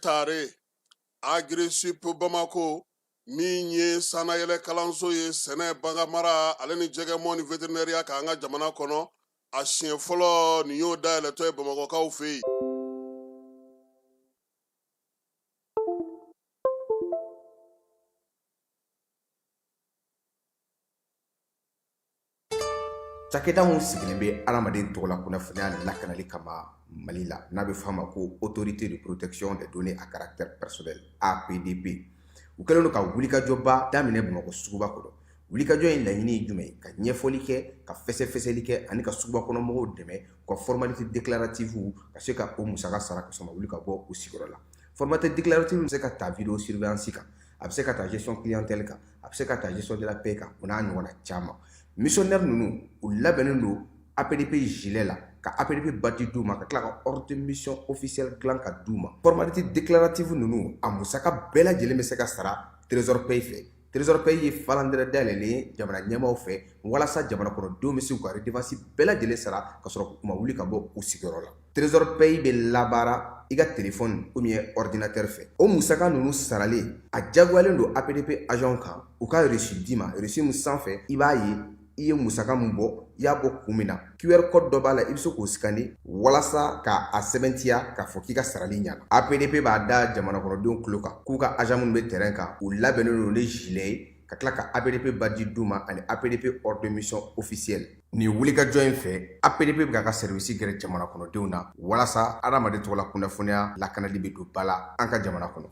tare agressif Bamako min ye sanayɛlɛ kalanso ye sɛnɛ bangamara ale ni jɛgɛmɔ ni vétérinaire ka an ka jamana kɔnɔ a siɲɛ fɔlɔ nin y'o dayɛlɛtɔ ye Bamakɔkaw fɛ yen. Cakɛda mun sigilen bɛ adamaden tɔgɔ la kunnafoniya lakanali kama Mali la n'a bɛ f'a ma ko autorité de protection des données à caractère personnel APDP u kɛlen don ka wulikajɔba daminɛ Bamakɔ suguba kɔnɔ. Wulikajɔ in laɲini ye jumɛn ye? Ka ɲɛfɔli kɛ, ka fɛsɛfɛsɛli kɛ ani ka suguba kɔnɔ mɔgɔw dɛmɛ ka formalité déclarative ka se ka o musaka sara ka sɔrɔ ma wuli ka bɔ u sigiyɔrɔ la. Formalité déclarative bɛ se ka ta vidéo surveillance kan, a bɛ se ka ta gestion clientèle kan, a bɛ se ka ta gestion de la paix kan, o n'a ɲɔgɔnna caman. Missionnaire ninnu u labɛnnen don APDP gilet la ka APDP badge d'u ma ka tila ka ordre de mission officiel dilan ka d'u ma. Formalité déclarative ninnu a musaka bɛɛ lajɛlen bɛ se ka sara Trésor Pays fɛ. Trésor Pays ye falandɛrɛ dayɛlɛlen ye jamana ɲɛmaaw fɛ walasa jamana kɔnɔdenw bɛ se k'u ka redevance bɛɛ lajɛlen sara ka sɔrɔ u ma wuli ka bɔ u sigiyɔrɔ la. Trésor Pays bɛ labaara i ka téléphone ou bien ordinateur fɛ. O musaka ninnu saralen a jagoyalen don APDP agent kan u ka reçu d'i ma, reçu min sanfɛ i b'a ye i ye musaka mun bɔ i y'a bɔ kun min na QR code dɔ b'a la i bɛ se k'o scanner walasa ka a sɛbɛntiya k'a fɔ k'i ka sarali ɲɛna. APDP b'a da jamana kɔnɔdenw tulo kan k'u ka agent minnu bɛ terrain kan u labɛnnen don ni gilet ye ka tila ka APDP badge d'u ma ani APDP ordre de mission officiel. Nin wulikajɔ in fɛ APDP bɛ k'a ka service gɛrɛ jamana kɔnɔdenw na walasa adamaden tɔgɔ la kunnafoniya lakanali bɛ don ba la an ka jamana kɔnɔ.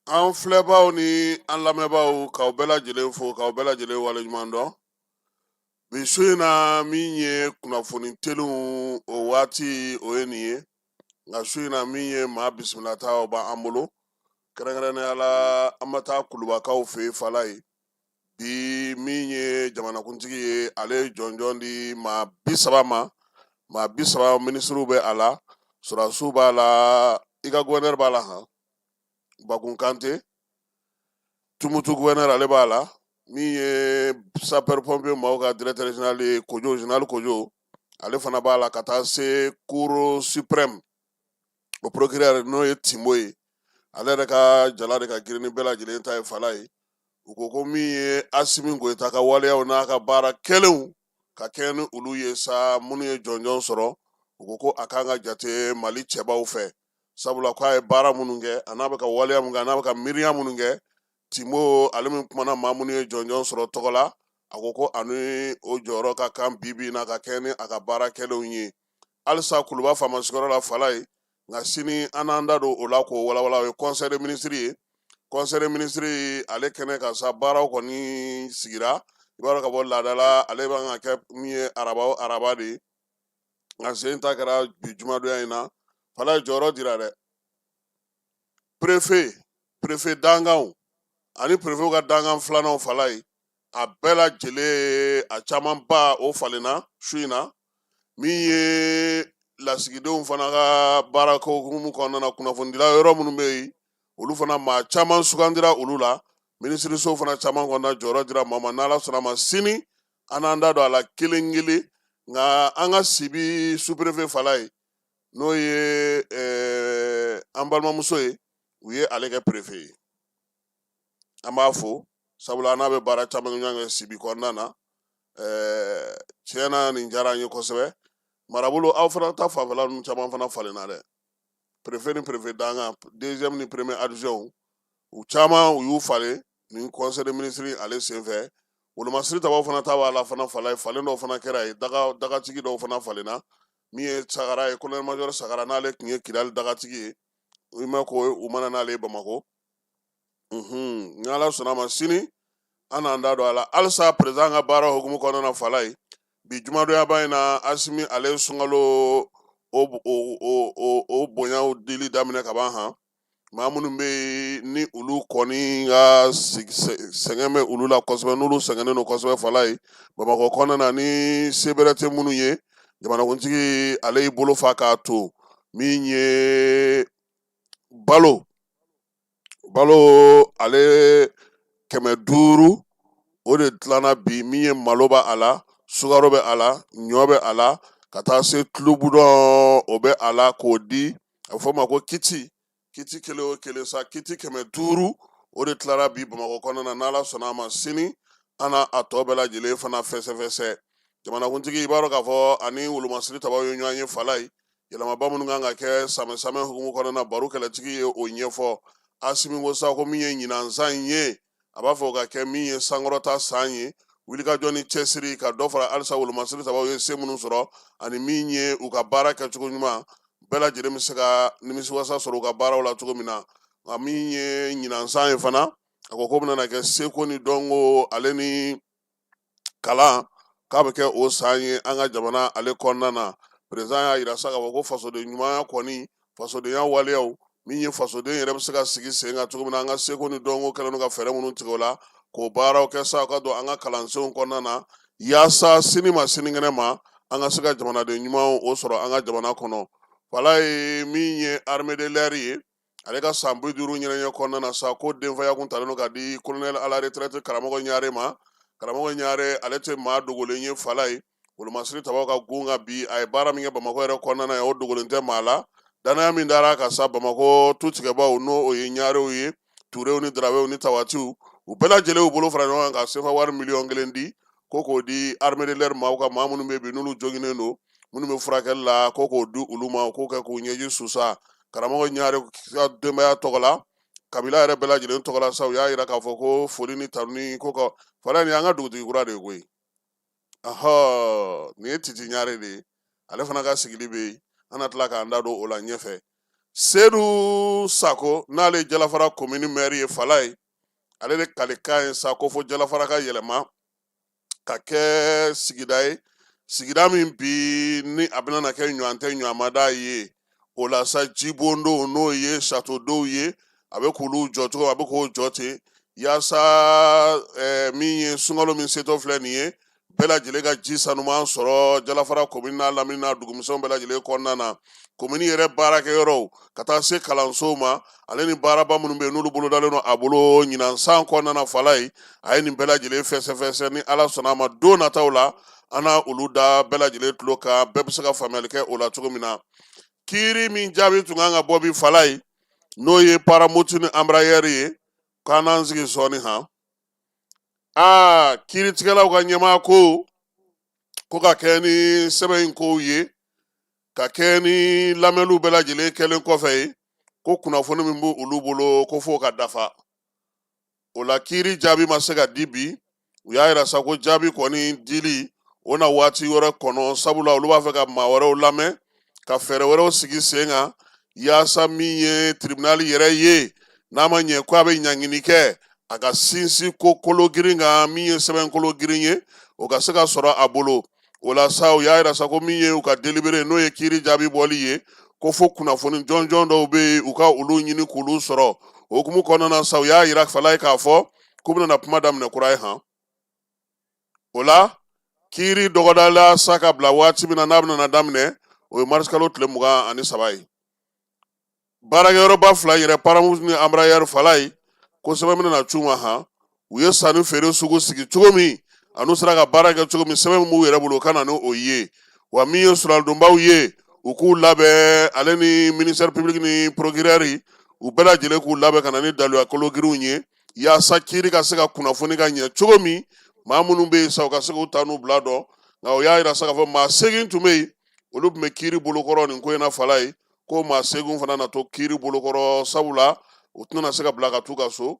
An filɛbaw ni an lamɛnbaw k'aw bɛɛ lajɛlen fo k'aw bɛɛ lajɛlen waleɲuman dɔn. Bi su in na min ye kunnafoni telenw o waati o ye nin ye nka su in na min ye maa bisimilataw b'an bolo kɛrɛnkɛrɛnnenya la an bɛ taa Kulubakaw fɛ yen Fala ye bi min ye jamanakuntigi ye ale ye jɔnjɔn di maa 30 ma maa 30 minisiriw bɛ a la sɔrɔdasiw b'a la i ka gouverneur b'a la han Bakun Kante Tumutu gouverneur ale b'a la min ye sapeur pompier maaw ka directeur général ye Kojo général Kojo ale fana b'a la ka taa se cour suprême o procureur n'o ye Timo ye ale yɛrɛ ka jala de ka girin ni bɛɛ lajɛlen ta ye Fala ye u ko ko min ye Asimi Goyita ka waleyaw n'a ka baara kɛlenw ka kɛ ni olu ye sa minnu ye jɔnjɔn sɔrɔ u ko ko a kan ka jate Mali cɛbaw fɛ sabula k'a ye baara minnu kɛ a n'a bɛ ka waleya minnu kɛ a n'a bɛ ka miiriya minnu kɛ Timo ale min kumana maa minnu ye jɔnjɔn sɔrɔ tɔgɔ la a ko ko ani o jɔyɔrɔ ka kan bi na ka kɛ ni a ka baara kɛlenw ye halisa Kuluba faama sigiyɔrɔ la Fala ye nka sini an n'an da don o la k'o walawala o ye conseil des ministres ye conseil des ministres ale kɛnɛ kan sa baaraw kɔni sigira i b'a dɔn ka bɔ laadala ale b'an ka kɛ min ye araba de ye nka sen ta kɛra bi jumadonya in na Fala ye jɔyɔrɔ dira dɛ préfet danganw ani préfet ka dangan filananw Fala ye a bɛɛ lajɛlen a camanba o falenna su in na min ye lasigidenw fana ka baarako hukumu kɔnɔna na kunnafonidila yɔrɔ minnu bɛ yen olu fana maa caman sugandira olu la minisiriso fana caman kɔnɔna jɔyɔrɔ dira maa ma n'Ala sɔnna a ma sini an n'an da don a la kelen kelen nka an ka Sibi sous-préfet Fala ye n'o ye an balimamuso ye u ye ale kɛ préfet ye an b'a fo sabula n'a bɛ baara caman kɛ Sibi kɔnɔna na tiɲɛ na nin diyara an ye kosɛbɛ marabolo aw fana ta fanfɛla ninnu caman fana falenna dɛ préfet ni préfet dangan deuxième ni premier adjoint u caman u y'u falen ni conseil des ministres ale senfɛ wolomasiri tabaw fana ta b'a la fana Fala ye falen dɔw fana kɛra ye dagatigi dɔw fana falenna min ye Sagara ye colonel major Sagara n'ale tun ye Kidali dagatigi ye i ma ko u mana n'ale ye Bamakɔ ni Ala sɔnna a ma sini an n'an da don a la halisa président ka baara hukumu kɔnɔna na Fala ye bi jumadonyaba in na Asimi ale sunkalo o bonyaw dili daminɛ ka ban han maa minnu bɛ ni olu kɔni ka sɛgɛn bɛ olu la kosɛbɛ n'olu sɛgɛnnen don kosɛbɛ fala ye bamakɔ kɔnɔna na ni se bɛrɛ tɛ minnu ye jamanakuntigi ale y'i bolo fa k'a to min ye balo ale 500 o de dilanna bi min ye malo bɛ a la sukaro bɛ a la ɲɔ bɛ a la ka taa se tulobudɔn o bɛ a la k'o di a bɛ fɔ o ma ko kiti kelen o kelen sa kiti 500 o de tilara bi bamakɔ kɔnɔna na n'ala sɔnna a ma sini an n'a tɔ bɛɛ lajɛlen fana fɛsɛfɛsɛ jamanakuntigi i b'a dɔn k'a fɔ ani wolomasiri tabaw ye ɲɔgɔn ye fala ye yɛlɛmaba minnu kan ka kɛ samɛ hukumu kɔnɔna na baro kɛlɛtigi ye o ɲɛfɔ asimi ko sa ko min ye ɲinansan in ye a b'a fɔ ka kɛ min ye sankɔrɔta san ye wulikajɔ ni cɛsiri ka dɔ fara halisa wolomasiri tabaw ye se minnu sɔrɔ ani min ye u ka baara kɛcogo ɲuman bɛɛ lajɛlen bɛ se ka nimisiwasa sɔrɔ u ka baaraw la cogo min na nka min ye ɲinansan ye fana a ko bɛna kɛ seko ni dɔnko ale ni kalan k'a bɛ kɛ o san ye an ka jamana ale kɔnɔna na perezan y'a yira sa k'a fɔ ko fasoden ɲumanya kɔni fasodenya waleyaw min ye fasoden yɛrɛ bɛ se ka sigi sen kan cogo min na an ka seko ni dɔnko kɛlen don ka fɛɛrɛ minnu tigɛ o la k'o baaraw kɛ sa ka don an ka kalansenw kɔnɔna na yaasa sini ma sinikɛnɛ ma an ka se ka jamanaden ɲumanw o sɔrɔ an ka jamana kɔnɔ wala ye min ye armée de l'air ye ale ka san 50 ɲɛnajɛ kɔnɔna na sa ko denfaya kun talen don ka di colonel à la retraite karamɔgɔ ɲare ma karamɔgɔ ɲare ale tɛ maa dogolen ye fala ye wolomasiri tabaw ka gun ka bi a ye baara min kɛ bamakɔ yɛrɛ kɔnɔna na o dogolen tɛ maa la danaya min dara ka sa bamakɔ tu tigɛbaw n'o o ye ɲarew ye turew ni darabew ni tawatiw u bɛɛ lajɛlen y'u bolo fara ɲɔgɔn kan ka sefa wari 1,000,000 di ko k'o di armée de l'air maaw ka maa minnu bɛ bi n'olu joginen don minnu bɛ furakɛli la ko k'o di olu ma k'o kɛ k'u ɲɛji susa karamɔgɔ ɲare ka denbaya tɔgɔ la kabila yɛrɛ bɛɛ lajɛlen tɔgɔ la sa u y'a jira k'a fɔ ko foli ni tanuni ko ka fara nin an ka dugutigi kura de ye koyi nin ye titi ɲare de ye ale fana ka sigili bɛ yen an na tila k'an da don o la ɲɛfɛ sedu sako n'ale jalafara komini maire ye fala ye ale de kalikan ye sa ko fo jalafara ka yɛlɛma ka kɛ sigida ye sigida min bi ni a bɛna kɛ ɲɔgɔn tɛ ɲɔgɔnmada ye o la sa jibondow n'o ye satodow ye a bɛ k'olu jɔ cogo a bɛ k'o jɔ ten yaasa min ye sunkalo min setɔ filɛ nin ye bɛɛ lajɛlen ka ji sanuman sɔrɔ jalafara komini n'a lamini n'a dugumisɛnw bɛɛ lajɛlen kɔnɔna na komini yɛrɛ baarakɛyɔrɔw ka taa se kalansow ma ale ni baaraba minnu bɛ yen n'olu bolo dalen don a bolo ɲinansan kɔnɔna na fala ye a ye nin bɛɛ lajɛlen fɛsɛfɛsɛ ni ala sɔnna a ma don nataw la an n'a olu da bɛɛ lajɛlen tulo kan bɛɛ bɛ se ka faamuyali kɛ o la cogo min na kiiri min jaabi tun kan ka bɔ bi fala ye n'o ye paramotu ni embraer ye k'an n'an sigi sɔɔni han kiiritigɛlaw ka ɲɛmaa ko ka kɛ ni sɛbɛn in kow ye ka kɛ ni lamɛnniw bɛɛ lajɛlen kɛlen kɔfɛ ye ko kunnafoni min b'u olu bolo ko fo ka dafa o la kiiri jaabi ma se ka di bi u y'a yira sa ko jaabi kɔni dili o na waati wɛrɛ kɔnɔ sabula olu b'a fɛ ka maa wɛrɛw lamɛn ka fɛɛrɛ wɛrɛw sigi sen kan yaasa min ye tribunali yɛrɛ ye n'a ma ɲɛ ko a bɛ ɲangini kɛ a ka sinsin ko kolo girin kan min ye sɛbɛn kolo girin ye o ka se ka sɔrɔ a bolo o la sa u y'a yira sa ko min ye u ka délibéré n'o ye kiiri jaabi bɔli ye ko fo kunnafoni jɔnjɔn dɔw bɛ yen u ka olu ɲini k'olu sɔrɔ o hukumu kɔnɔna na sa u y'a yira fala ye k'a fɔ k'u bɛna kuma daminɛ kura ye han o la kiiri dɔgɔdala sa ka bila waati min na n'a bɛna daminɛ o ye marisikalo tile 23 ye baarakɛyɔrɔba 2 yɛrɛ paramus ni embraer fala ye ko sɛbɛn bɛna c'u ma han u ye sanni feere sugu sigi cogo min anu sera ka baara kɛ cogo min sɛbɛn b'u yɛrɛ bolo u ka na n'o ye wa min ye sɔrɔdonbaw ye u k'u labɛn ale ni ministère public ni procureur u bɛɛ lajɛlen k'u labɛn ka na ni daluya kolo girinw ye yaasa kiiri ka se ka kunnafoni ka ɲɛ cogo min maa minnu bɛ yen sa u ka se k'u ta n'u bila dɔn nka o y'a yira sa k'a fɔ maa 8 tun bɛ yen olu tun bɛ kiiri bolokɔrɔ nin ko in na fala ye ko maa 8 fana na to kiiri bolokɔrɔ sabula u tɛna se ka bila ka t'u ka so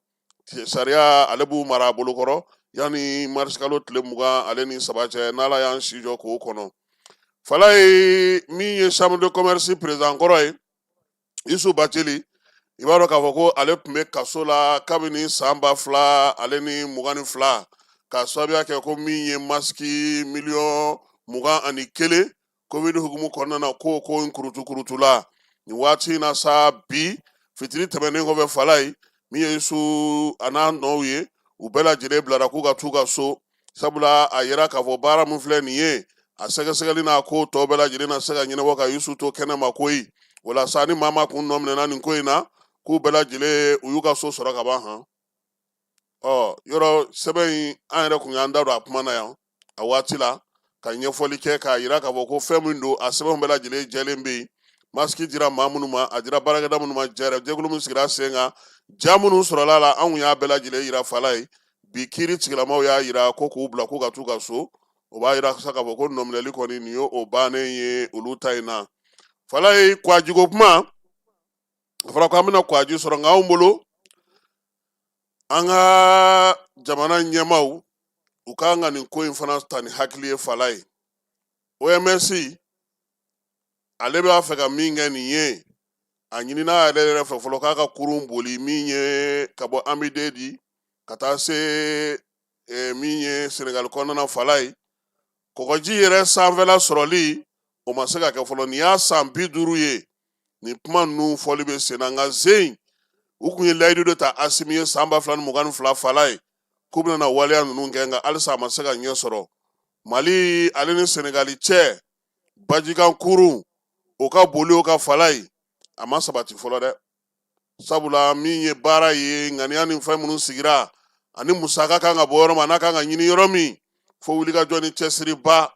sariya ale b'u mara a bolokɔrɔ yanni marisikalo tile 20 ale ni 3 cɛ n'ala y'an si jɔ k'o kɔnɔ fala ye min ye chambre de commerce président kɔrɔ ye Isu Bateli i b'a dɔn k'a fɔ ko ale tun bɛ kaso la kabini san 2000 ale ni 22 ka sababuya kɛ ko min ye masiki 21,000,000 covid hukumu kɔnɔna na ko in kurutu la nin waati in na sa bi fitiri tɛmɛnen kɔfɛ fala ye min ye su a n'a nɔw ye u bɛɛ lajɛlen bilara k'u ka t'u ka so sabula a yira k'a fɔ baara min filɛ nin ye a sɛgɛsɛgɛli n'a ko tɔ bɛɛ lajɛlen na se ka ɲɛnabɔ ka Yusu to kɛnɛ ma koyi walasa ni maa ma kun nɔ minɛna nin ko in na k'u bɛɛ lajɛlen u y'u ka so sɔrɔ ka ban han yɔrɔ sɛbɛn in an yɛrɛ kun y'an da don a kuma na yan a waati la ka ɲɛfɔli kɛ k'a yira k'a fɔ ko fɛn min don a sɛbɛnw bɛɛ lajɛlen jɛlen bɛ yen masiki dira maa minnu ma a dira baarakɛda minnu ma jɛkulu min sigira sen kan ja minnu sɔrɔla la anw y'a bɛɛ lajɛlen yira fala ye bi kiiri tigilamaw y'a yira ko k'u bila k'u ka t'u ka so o b'a yira sa k'a fɔ ko nɔminɛli kɔni nin ye o bannen ye olu ta in na fala ye kwajigo kuma a fɔra ko an bɛna kwaji sɔrɔ nka anw bolo an ka jamana ɲɛmaw u kan ka nin ko in fana ta ni hakili ye fala ye OMS ale b'a fɛ ka min kɛ nin ye a ɲinina yɛrɛ fɛ fɔlɔ k'a ka kurun boli min ye ka bɔ Amidedi ka taa se min ye Senegal kɔnɔna fala ye kɔgɔji yɛrɛ sanfɛla sɔrɔli o ma se ka kɛ fɔlɔ nin y'a san 50 ye nin kuma ninnu fɔli bɛ sen na nka Zeyin u kun ye layidu de ta Asimi ye san 2022 fala ye k'u bɛna waleya ninnu kɛ nka halisa a ma se ka ɲɛ sɔrɔ Mali ale ni Senegali cɛ bajikan kurun o ka boli o ka fala ye a ma sabati fɔlɔ dɛ sabula min ye baara ye ŋaniya ni fɛn minnu sigira ani musaka kan ka bɔ yɔrɔ ma n'a kan ka ɲini yɔrɔ min fo wulikajɔ ni cɛsiriba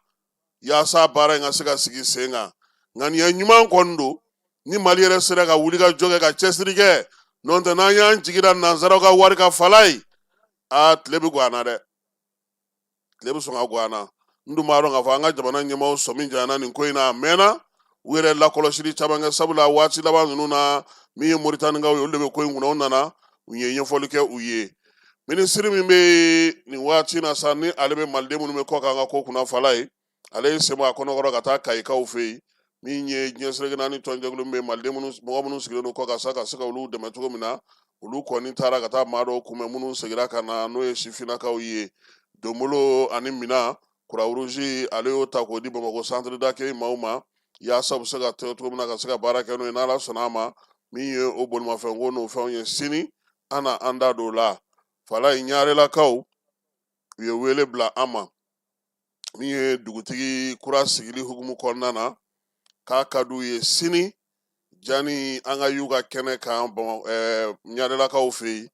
yaasa baara in ka se ka sigi sen kan ŋaniya ɲuman kɔni don ni Mali yɛrɛ sera ka wulikajɔ kɛ ka cɛsiri kɛ n'o tɛ n'an y'an jigira nanzaraw ka wari ka fala ye tile bɛ guwan na dɛ tile bɛ sɔn ka guwan na n dun b'a dɔn k'a fɔ an ka jamana ɲɛmaaw sɔmi janyana nin ko in na a mɛnna u yɛrɛ lakɔlɔsili caman kɛ sabula waati laban ninnu na min ye Moritanikaw ye olu de bɛ ko in kunna u nana u ye ɲɛfɔli kɛ u ye minisiri min bɛ nin waati na sa ni ale bɛ maliden minnu bɛ kɔ kan ka ko kunna fala ye ale ye sen bɔ a kɔnɔkɔrɔ ka taa kayikaw fɛ yen min ye diɲɛsirege naani tɔnjɛkulu min bɛ maliden mɔgɔ minnu sigilen don kɔ ka sa ka se ka olu dɛmɛ cogo min na olu kɔni taara ka taa maa dɔw kunbɛn minnu segira ka na n'o ye sifinnakaw ye donbolo ani mina Croix-Rouge ale y'o ta k'o di Bamakɔ centre d'accueil maaw ma yaasa u bɛ se ka tɛ cogo min na ka se ka baara kɛ n'o ye n'Ala sɔnna a ma min ye o bolimafɛnko n'o fɛnw ye sini an na an da don o la fala ye ɲarelakaw u ye wele bila an ma min ye dugutigi kura sigili hukumu kɔnɔna na k'a ka d'u ye sini jani an ka y'u ka kɛnɛ kan ɲarelakaw fɛ yen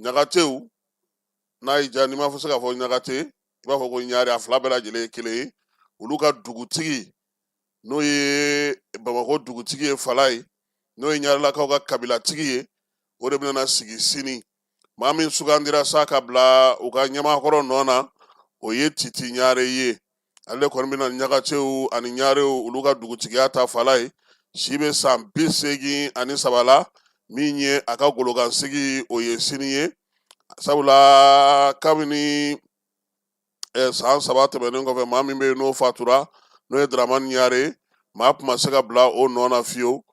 ɲagatew n'a y'i diya n'i m'a fɔ se ka fɔ ɲagate i b'a fɔ ko ɲare a fila bɛɛ lajɛlen ye kelen ye olu ka dugutigi n'o ye Bamakɔ dugutigi ye fala ye n'o ye ɲarelakaw ka kabilatigi ye o de bɛna sigi sini maa min sugandira sa ka bila u ka ɲɛmakɔrɔ nɔ na o ye Titi Ɲare ye ale kɔni bɛna ɲagatew ani ɲarew olu ka dugutigiya ta fala ye si bɛ san 83 la min ye a ka golokansigi o ye sini ye sabula kabini san 3 tɛmɛnen kɔfɛ maa min bɛ yen n'o fatura n'o ye Dramani Ɲare maa tun ma se ka bila o nɔ na fiyewu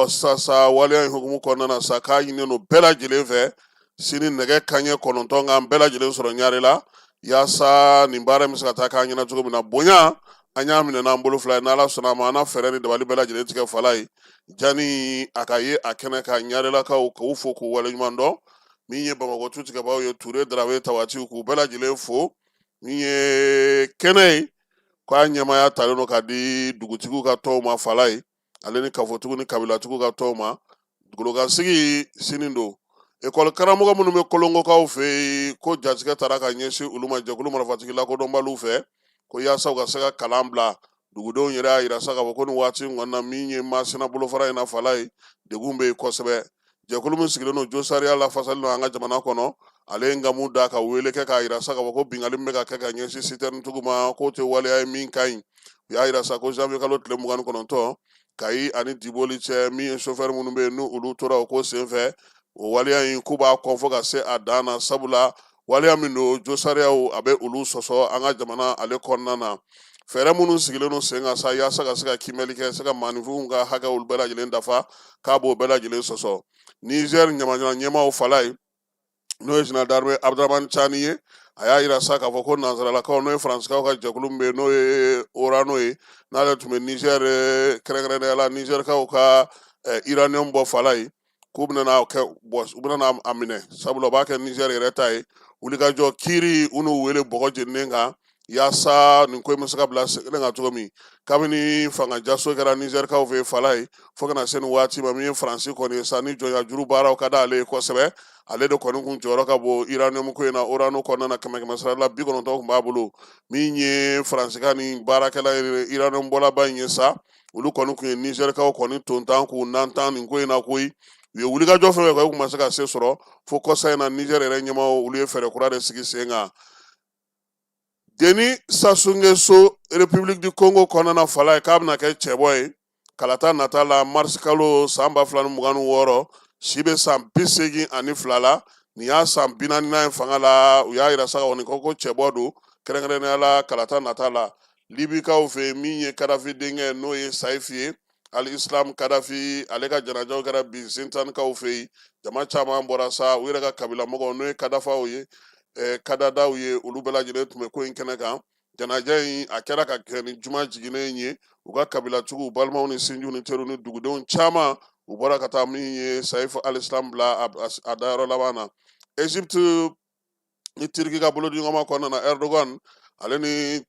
sisan waleya in hukumu kɔnɔna na sa k'a ɲininen don bɛɛ lajɛlen fɛ sini nɛgɛ kanɲɛ 9 k'an bɛɛ lajɛlen sɔrɔ Ɲare la yaasa nin baara in bɛ se ka taa k'an ɲɛna cogo min na bonya an y'a minɛ n'an bolo fila ye n'Ala sɔnna a ma an na fɛɛrɛ ni dabali bɛɛ lajɛlen tigɛ fala ye jani a ka ye a kɛnɛ ka Ɲarelakaw k'u fo k'u waleɲuman dɔn min ye Bamakɔ tutigɛbaw ye Ture Darawe Tawatiw k'u bɛɛ lajɛlen fo min ye kɛnɛ ye k'a ɲɛmaya talen don ka di dugutigiw ka tɔnw ma fala ye ale ni kafotigiw ni kabilatigiw ka tɔnw ma golokansigi sini don ekɔli karamɔgɔ minnu bɛ kolongokaw fɛ yen ko jatigɛ taara ka ɲɛsin olu ma jɛkulu marifatigi lakodɔnbaliw fɛ ko yaasa u ka se ka kalan bila dugudenw yɛrɛ y'a yira sa k'a fɔ ko nin waati in kɔnɔna min ye Masina bolofara in na fala ye degun bɛ yen kosɛbɛ jɛkulu min sigilen don Josariya lafasali don an ka jamana kɔnɔ ale ye nkamu da ka wele kɛ k'a yira sa k'a fɔ ko bingali min bɛ ka kɛ ka ɲɛsin citernitigiw ma k'o tɛ waleya ye min ka ɲi u y'a yira sa ko janvier kalo tile 29 Kayi ani Diboli cɛ min ye chauffeur minnu bɛ yen n'u olu tora o ko senfɛ o waleya in k'u b'a kɔn fo ka se a dan na sabula waleya min don Josariyaw a bɛ olu sɔsɔ an ka jamana ale kɔnɔna na fɛɛrɛ minnu sigilen don sen kan sa yaasa ka se ka kimɛli kɛ se ka maaninfinw ka hakɛ olu bɛɛ lajɛlen dafa k'a b'o bɛɛ lajɛlen sɔsɔ Niger ɲɛmaaw fala ye n'o ye général d'armée Abdramani Chani ye a y'a yira sa k'a fɔ ko nanzaralakaw n'o ye faransikaw ka jɛkulu min bɛ yen n'o ye Orano ye n'ale tun bɛ Niger kɛrɛnkɛrɛnnenya la Nigerkaw ka uranium bɔ fala ye k'u bɛna kɛ u bɛna a minɛ sabula u b'a kɛ Niger yɛrɛ ta ye wulikajɔ kiiri u n'u wele bɔgɔ jeninen kan yaasa nin ko in bɛ se ka bila segilen kan cogo min kabini fangajaso kɛra Nizɛrikaw fɛ fala ye fo kana se nin waati ma min ye Faransi kɔni ye sa ni jɔnjajuru baaraw ka d'ale ye kosɛbɛ ale de kɔni kun jɔyɔrɔ ka bon uranium ko in na uranium kɔnɔna na 100 sara la 90 tun b'a bolo min ye Faransika ni baarakɛla ye uranium bɔlaba in ye sa olu kɔni kun ye Nizɛrikaw kɔni tontan k'u nantan nin ko in na koyi u ye wulikajɔ fɛn fɛn kɛ u kun ma se ka se sɔrɔ fo kɔsa in na Niger yɛrɛ ɲɛmaaw olu ye fɛɛrɛ kura de sigi sen kan Denis Sassou Nguesso République du Congo kɔnɔna na fala ye k'a bɛna kɛ cɛbɔ ye kalata nata la mars kalo san 2026 si bɛ san 82 la nin y'a san 44 ye fanga la u y'a yira sa kɔni ko cɛbɔ don kɛrɛnkɛrɛnnenya la kalata nata la libikaw fɛ min ye Kadafi denkɛ n'o ye Saifi ye Al-Islam Kadafi ale ka janajaw kɛra bi Zintanikaw fɛ yen jama caman bɔra sa u yɛrɛ ka kabila mɔgɔw n'o ye Kadafaw ye kadadaw ye olu bɛɛ lajɛlen tun bɛ ko in kɛnɛ kan janaja in a kɛra ka kɛ ni juma jiginnen ye u ka kabilatigiw balimaw ni sinjiw ni teriw ni dugudenw caman u bɔra ka taa min ye Saifu Al-Islam bila a dayɔrɔ laban na Egypte ni Turki ka bolodiɲɔgɔnma kɔnɔna na Erdogan ale ni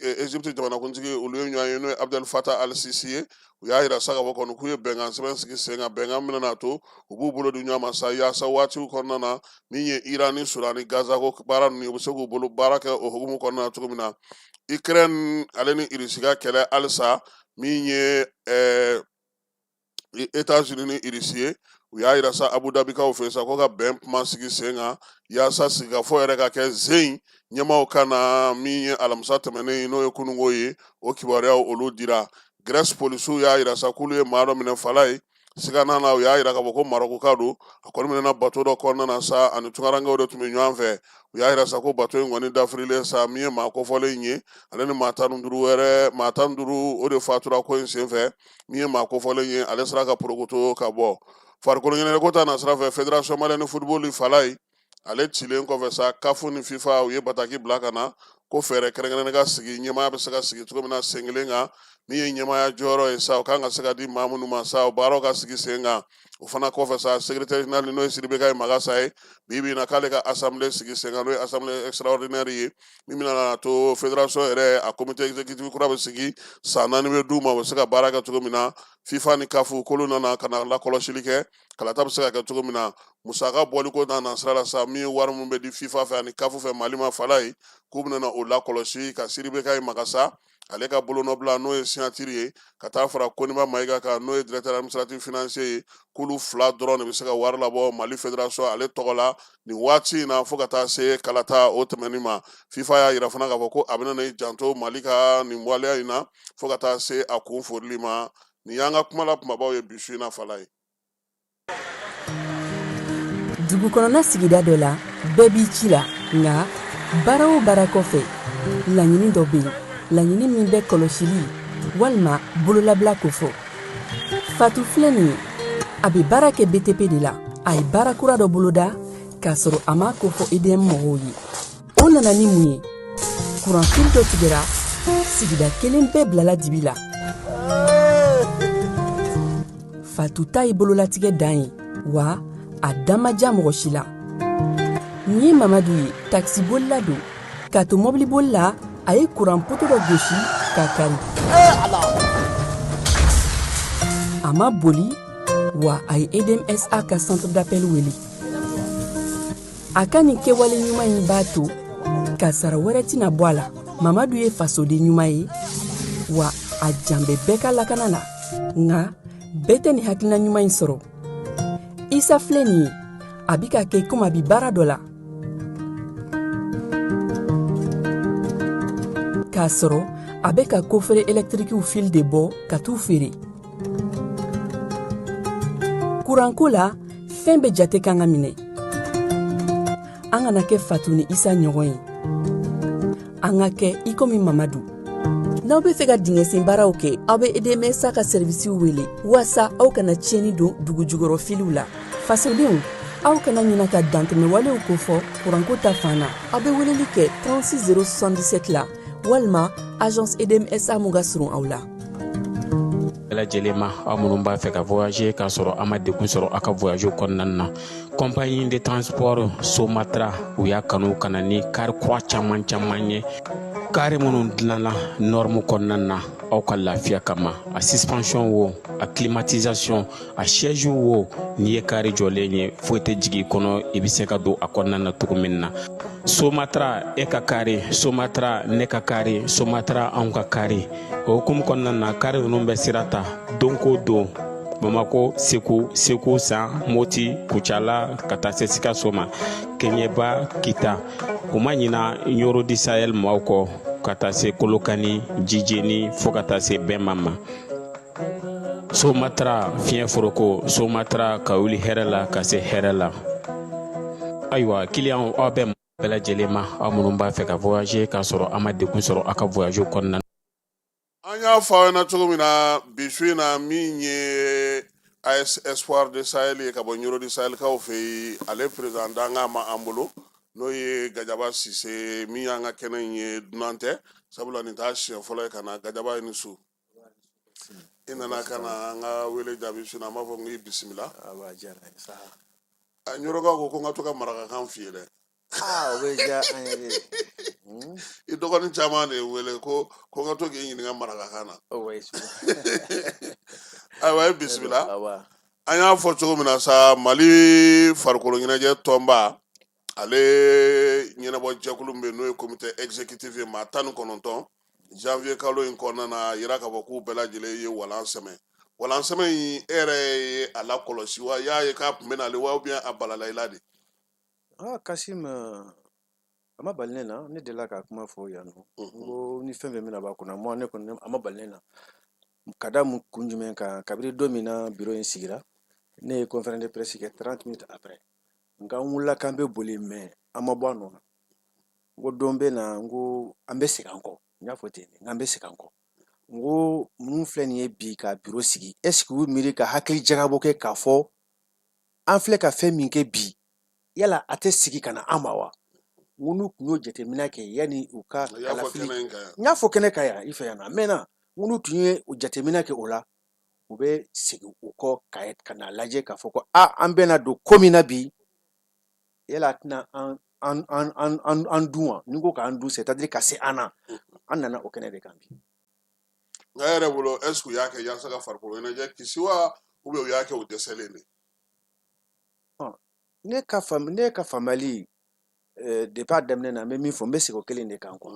Egypte jamanakuntigi olu ye ɲɔgɔn ye n'o ye Abdel Fattah al-Sisi ye u y'a yira sa ka fɔ kɔni k'u ye bɛnkan sɛbɛn sigi sen kan bɛnkan min na to u b'u bolo di ɲɔgɔn ma sa yaasa waatiw kɔnɔna na min ye Iran ni Sudan ni Gaza ko baara ninnu u bɛ se k'u bolo baara kɛ o hukumu kɔnɔna na cogo min na Ukraine ale ni Irisi ka kɛlɛ halisa min ye États-Unis ni Irisi ye u y'a yira sa Abu Dhabikaw fɛ sa ko ka bɛn kuma sigi sen kan yaasa sigikafɔ yɛrɛ ka kɛ zen ɲɛmaaw ka na min ye alamisa tɛmɛnen n'o ye kunungo ye o kibaruyaw olu dira Grèce polisiw y'a yira sa k'olu ye maa dɔ minɛ fala ye siganan na u y'a yira k'a fɔ ko Maroc ka don a kɔni minɛna bato dɔ kɔnɔna na sa ani tunkarankew de tun bɛ ɲɔgɔn fɛ u y'a yira sa ko bato in kɔni dafirilen sa min ye maa kofɔlen ye ale ni maa 15 o de fatura ko in senfɛ min ye maa kofɔlen ye ale sera ka porokoto ka bɔ farikolo ɲɛnajɛko ta nasira fɛ Fédération Malienne de Football fala ye ale cilen kɔfɛ sa CAF ni FIFA u ye bataki bila ka na ko fɛɛrɛ kɛrɛnkɛrɛnnen ka sigi ɲɛmaaya bɛ se ka sigi cogo min na sen kelen kan min ye ɲɛmaaya jɔyɔrɔ ye sa o kan ka se ka di maa minnu ma sa o baaraw ka sigi sen kan o fana kɔfɛ sa secrétaire général n'o ye Sidibé Maga sa ye bi bi in na k'ale ka assemblée sigi sen kan n'o ye assemblée extraordinaire ye min bɛna to fédération yɛrɛ a comité exécutif kura bɛ sigi san 4 bɛ d'u ma u bɛ se ka baara kɛ cogo min na FIFA ni CAF k'olu nana ka na lakɔlɔsili kɛ kalata bɛ se ka kɛ cogo min na musaka bɔliko na sira la sa min ye wari min bɛ di FIFA fɛ ani CAF fɛ Mali ma fala ye k'u bɛna o lakɔlɔsi ka Sidibé Maga sa ale ka bolonɔbila n'o ye signature ye ka taa fara Koniba Mayiga kan n'o ye directeur administratif financier ye k'olu fila dɔrɔn de bɛ se ka wari labɔ Mali fédération ale tɔgɔ la nin waati in na fo ka taa se kalata o tɛmɛni ma FIFA y'a yira fana k'a fɔ ko a bɛna n'i janto Mali ka nin waleya in na fo ka taa se a kun forili ma nin y'an ka kuma la kumabaw ye bi su in na fala ye. Dugu kɔnɔna sigida dɔ la bɛɛ b'i ci la nka baara o baara kɔfɛ laɲini dɔ bɛ yen laɲini min bɛ kɔlɔsili walima bololabila ko fɔ Fatou filɛ nin ye a bɛ baara kɛ BTP de la a ye baara kura dɔ boloda k'a sɔrɔ a ma ko fɔ EDM mɔgɔw ye o nana ni mun ye kuranfili dɔ tigɛra sigida kelen bɛɛ bilala dibi la Fatou ta ye bololatigɛ dan ye wa a dan ma diya mɔgɔ si la nin ye Mamadu ye taxi bolila don k'a to mɔbili boli la a ye kuran poto dɔ gosi k'a kari a ma boli wa a ye EDMSA ka centre d'appel wele a ka nin kɛwale ɲuman in b'a to ka sara wɛrɛ tɛna bɔ a la Mamadu ye fasoden ɲuman ye wa a jan bɛ bɛɛ ka lakana na nka bɛɛ tɛ nin hakilina ɲuman in sɔrɔ Isa filɛ nin ye a bi ka kɛ komi a bi baara dɔ la k'a sɔrɔ a bɛ ka kofere électrique fil de bɔ ka t'u feere kuranko la fɛn bɛ jate kan ka minɛ an kana kɛ Fatou ni Isa ɲɔgɔn ye an ka kɛ i komi Mamadu n'aw bɛ fɛ ka dingɛsen baaraw kɛ aw bɛ EDMSA ka servisiw wele walasa aw kana tiɲɛni don dugu jukɔrɔ filiw la fasodenw aw kana ɲina ka dantɛmɛwalew kofɔ kuranko ta fan na aw bɛ weleli kɛ 36 077 la walima agence EDMSA mun ka surun aw la lajɛlen ma aw minnu b'a fɛ ka voyager k'a sɔrɔ a ma degun sɔrɔ a ka voyage kɔnɔna na compagnie de transport Somatra u y'a kanu ka na ni kari kura caman ye kari minnu dilanna norme kɔnɔna na aw ka lafiya kama a suspension wo a climatisation a siège wo n'i ye kari jɔlen ye foyi tɛ jigin kɔnɔ i bɛ se ka don a kɔnɔna na cogo min na Somatra e ka kari Somatra ne ka kari Somatra anw ka kari o hukumu kɔnɔna na kari ninnu bɛ sira ta don ko don Bamako Segu San Moti Kucala ka taa se Sikaso ma Keɲeba Kita u ma ɲina Yoro di Sahel maaw kɔ ka taa se Kolokani Jijeni fo ka taa se Bɛnma ma Somatra fiɲɛ foroko Somatra ka wuli hɛrɛ la ka se hɛrɛ la ayiwa client aw bɛɛ lajɛlen ma aw minnu b'a fɛ ka voyager k'a sɔrɔ a ma degun sɔrɔ a ka voyage kɔnɔna na an y'a fɔ aw ɲɛna cogo min na bi su in na min ye AS Espoir de Sahel ye ka bɔ Yoro di Sahel kaw fɛ yen ale président danga ma an bolo n'o ye Gajaba Sise min y'an ka kɛnɛ in ye dunan tɛ sabula nin t'a siɲɛ fɔlɔ ye ka na Gajaba ye ni su i nana ka na an ka wele jaabi su in na an b'a fɔ n k'i bisimila Yorokaw ko ko n ka to ka marakakan f'i ye dɛ o bɛ diya an ye dɛ i dɔgɔnin caman de ye wele ko n ka to k'i ɲininka marakakan na ayiwa ye bisimila an y'a fɔ cogo min na sa Mali farikolo ɲɛnajɛ tɔnba ale ɲɛnabɔ jɛkulu min bɛ n'o ye comité exécutif ye maa 19 janvier kalo in kɔnɔna na a yira k'a fɔ k'u bɛɛ lajɛlen ye walan sɛmɛ in e yɛrɛ ye a lakɔlɔsi wa y'a ye k'a tun bɛ n'ale wa ou bien a balala i la de Kasim a ma bali ne na ne delila ka kuma fɔ yan nɔ n ko ni fɛn fɛn bɛna b'a kunna moi ne kɔni a ma bali ne na ka da mun kun jumɛn kan kabini don min na bureau in sigira ne ye conférence de presse kɛ 30 minutes après nka n wulila k'an bɛ boli mais an ma bɔ a nɔ na n ko don bɛ na n ko an bɛ segin an kɔ n y'a fɔ ten de n k'an bɛ segin an kɔ n ko minnu filɛ nin ye bi ka bureau sigi est ce que u miiri ka hakili jagabɔ kɛ k'a fɔ an filɛ ka fɛn min kɛ bi yala a tɛ sigi ka na an ma wa n ko n'u tun y'o jateminɛ kɛ yanni u ka kalafili n y'a fɔ kɛnɛ kan yan i fɛ yan a mɛnna n ko n'u tun ye o jateminɛ kɛ o la u bɛ segin u kɔ ka na lajɛ k'a fɔ ko an bɛna don ko min na bi yala a tɛna an dun wa ni ko k'an dun c'est à dire ka se an na an nana o kɛnɛ de kan bi nka e yɛrɛ bolo est ce que u y'a kɛ yaasa ka farikolo ɲɛnajɛ kisi wa ou bien u y'a kɛ u dɛsɛlen de ne ka faamuyali depuis a daminɛ na n bɛ min fɔ n bɛ segin o kelen de kan quoi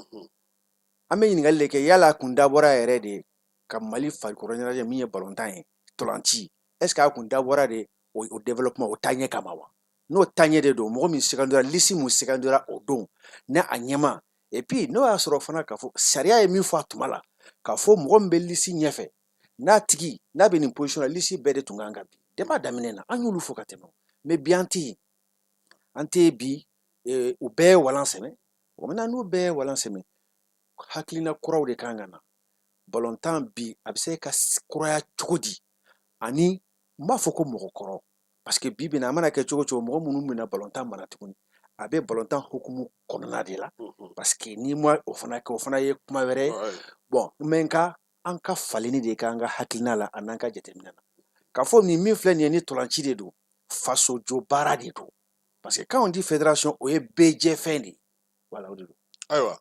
an bɛ ɲininkali de kɛ yala a kun dabɔra yɛrɛ de ka Mali farikolo ɲɛnajɛ min ye balontan ye ntolanci est ce que a kun dabɔra de o développement o taaɲɛ kama wa n'o taaɲɛ de don mɔgɔ min sugandira liste mun sugandira o don ni a ɲɛma et puis n'o y'a sɔrɔ fana k'a fɔ sariya ye min fɔ a tuma la k'a fɔ mɔgɔ min bɛ liste ɲɛfɛ n'a bɛ nin position na liste bɛɛ de tun kan ka bin depuis a daminɛ na an y'olu fɔ ka tɛmɛ mais bi an tɛ yen bi u bɛɛ ye walan sɛmɛ maintenant n'u bɛɛ ye walan sɛmɛ hakilina kuraw de kan ka na balontan bi a bɛ se ka kuraya cogo di ani n b'a fɔ ko mɔgɔkɔrɔ parce que bi bina a mana kɛ cogo cogo mɔgɔ minnu bɛna balontan mara tuguni a bɛ balontan hukumu kɔnɔna de la parce que n'i ma o fana kɛ o fana ye kuma wɛrɛ ye bon mais nka an ka faleni de k'an ka hakilina la a n'an ka jateminɛ na k'a fɔ nin min filɛ nin ye ni ntolanci de don fasojɔ baara de don parce que quand on dit fédération o ye bɛɛ jɛ fɛn de ye voilà o de don ayiwa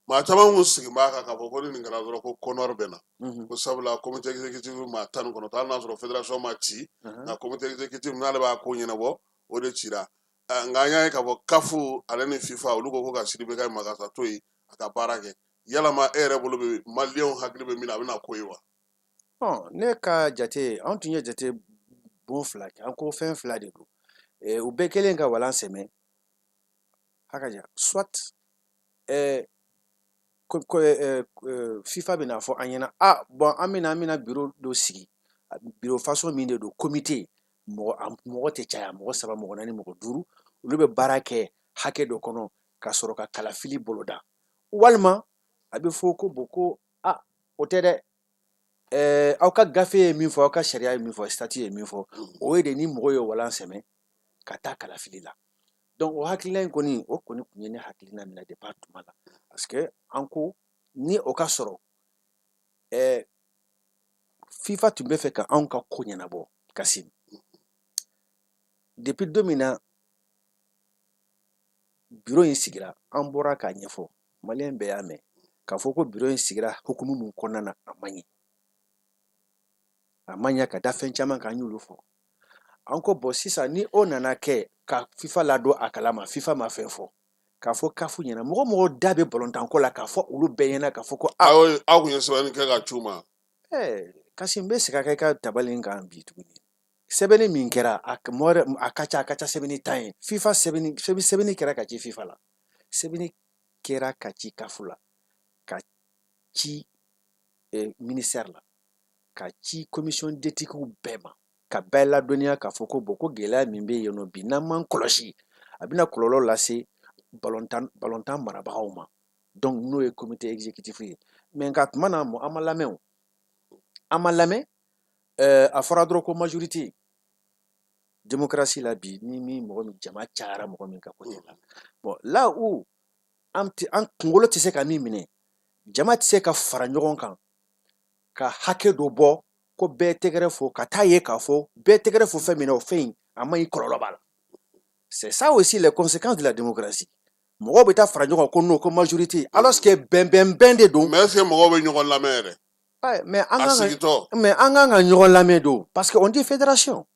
maa caman kun sigin b'a kan k'a fɔ ko ni nin kɛra dɔrɔn ko kɔnɔri bɛ na ko sabula comité exécutif maa 19 hali n'a sɔrɔ fédération ma ci nka comité exécutif n'ale b'a ko ɲɛnabɔ o de cira nka an y'a ye k'a fɔ kafu ale ni fifa olu ko ka Sidibé Gaye Magasa to yen a ka baara kɛ yalama e yɛrɛ bolo bɛ maliyɛnw hakili bɛ min na a bɛna ko ye wa ne ka jate an tun ye jate bon fila kɛ an ko fɛn fila de don u bɛɛ kɛlen ka walan sɛmɛ hakaja soit FIFA bɛna fɔ an ɲɛna bon an bɛna bureau dɔ sigi bureau façon min de don comité mɔgɔ tɛ caya mɔgɔ 3 mɔgɔ 4 mɔgɔ 5 olu bɛ baara kɛ hakɛ dɔ kɔnɔ ka sɔrɔ ka kalafili boloda walima a bɛ fɔ ko bon ko o tɛ dɛ aw ka gafe ye min fɔ aw ka sariya ye min fɔ statut ye min fɔ o ye de ni mɔgɔ ye walan sɛmɛ ka taa kalafili la donc o hakilina in kɔni o kɔni tun ye ne hakilina minɛ depuis a tuma la parce que an ko ni o ka sɔrɔ FIFA tun bɛ fɛ ka anw ka ko ɲɛnabɔ Kasim. Depuis don min na bureau in sigira an bɔra k'a ɲɛfɔ maliyɛn bɛɛ y'a mɛn k'a fɔ ko bureau in sigira hukumu min kɔnɔna na a man ɲɛ. A man ɲɛ ka da fɛn caman kan an y'olu fɔ. An ko bon sisan ni o nana kɛ ka FIFA ladon a kalama FIFA ma fɛn fɔ k'a fɔ CAF ɲɛna mɔgɔ mɔgɔ da bɛ balontanko la k'a fɔ olu bɛɛ ɲɛna k'a fɔ ko aw kun ye sɛbɛnni kɛ ka c'u ma. Kasim bɛ segin a kan i ka tabali in kan bi tuguni. Sɛbɛnni min kɛra a ka ca sɛbɛnni tan ye. FIFA sɛbɛnni kɛra ka ci FIFA la. Sɛbɛnni kɛra ka ci CAF la, ka ci ministère la, ka ci commission d'éthique bɛɛ ma, ka bɛɛ ladɔnniya k'a fɔ ko bon ko gɛlɛya min bɛ yen nɔ bi n'an m'an kɔlɔsi a bɛna kɔlɔlɔ lase balontan marabagaw ma. Donc n'o ye comité exécutif ye. Mais nka tuma na an ma lamɛn o. An ma lamɛn a fɔra dɔrɔn ko majorité démocratie la bi ni min mɔgɔ min jama cayara mɔgɔ min ka côté la. Bon là où an kunkolo tɛ se ka min minɛ jama tɛ se ka fara ɲɔgɔn kan ka hakɛ dɔ bɔ ko bɛɛ tɛgɛrɛ fo ka taa ye k'a fɔ bɛɛ tɛgɛrɛ fo fɛn min na o fɛn in a man ɲi kɔlɔlɔ b'a la. C'est ça aussi les conséquences de la démocratie. Mɔgɔw bɛ taa fara ɲɔgɔn kan ko non ko majorité alors que bɛnbɛn de don. Mais est-ce que mɔgɔw bɛ ɲɔgɔn lamɛn yɛrɛ? Mais an kan ka ɲɔgɔn lamɛn don parce que on dit fédération.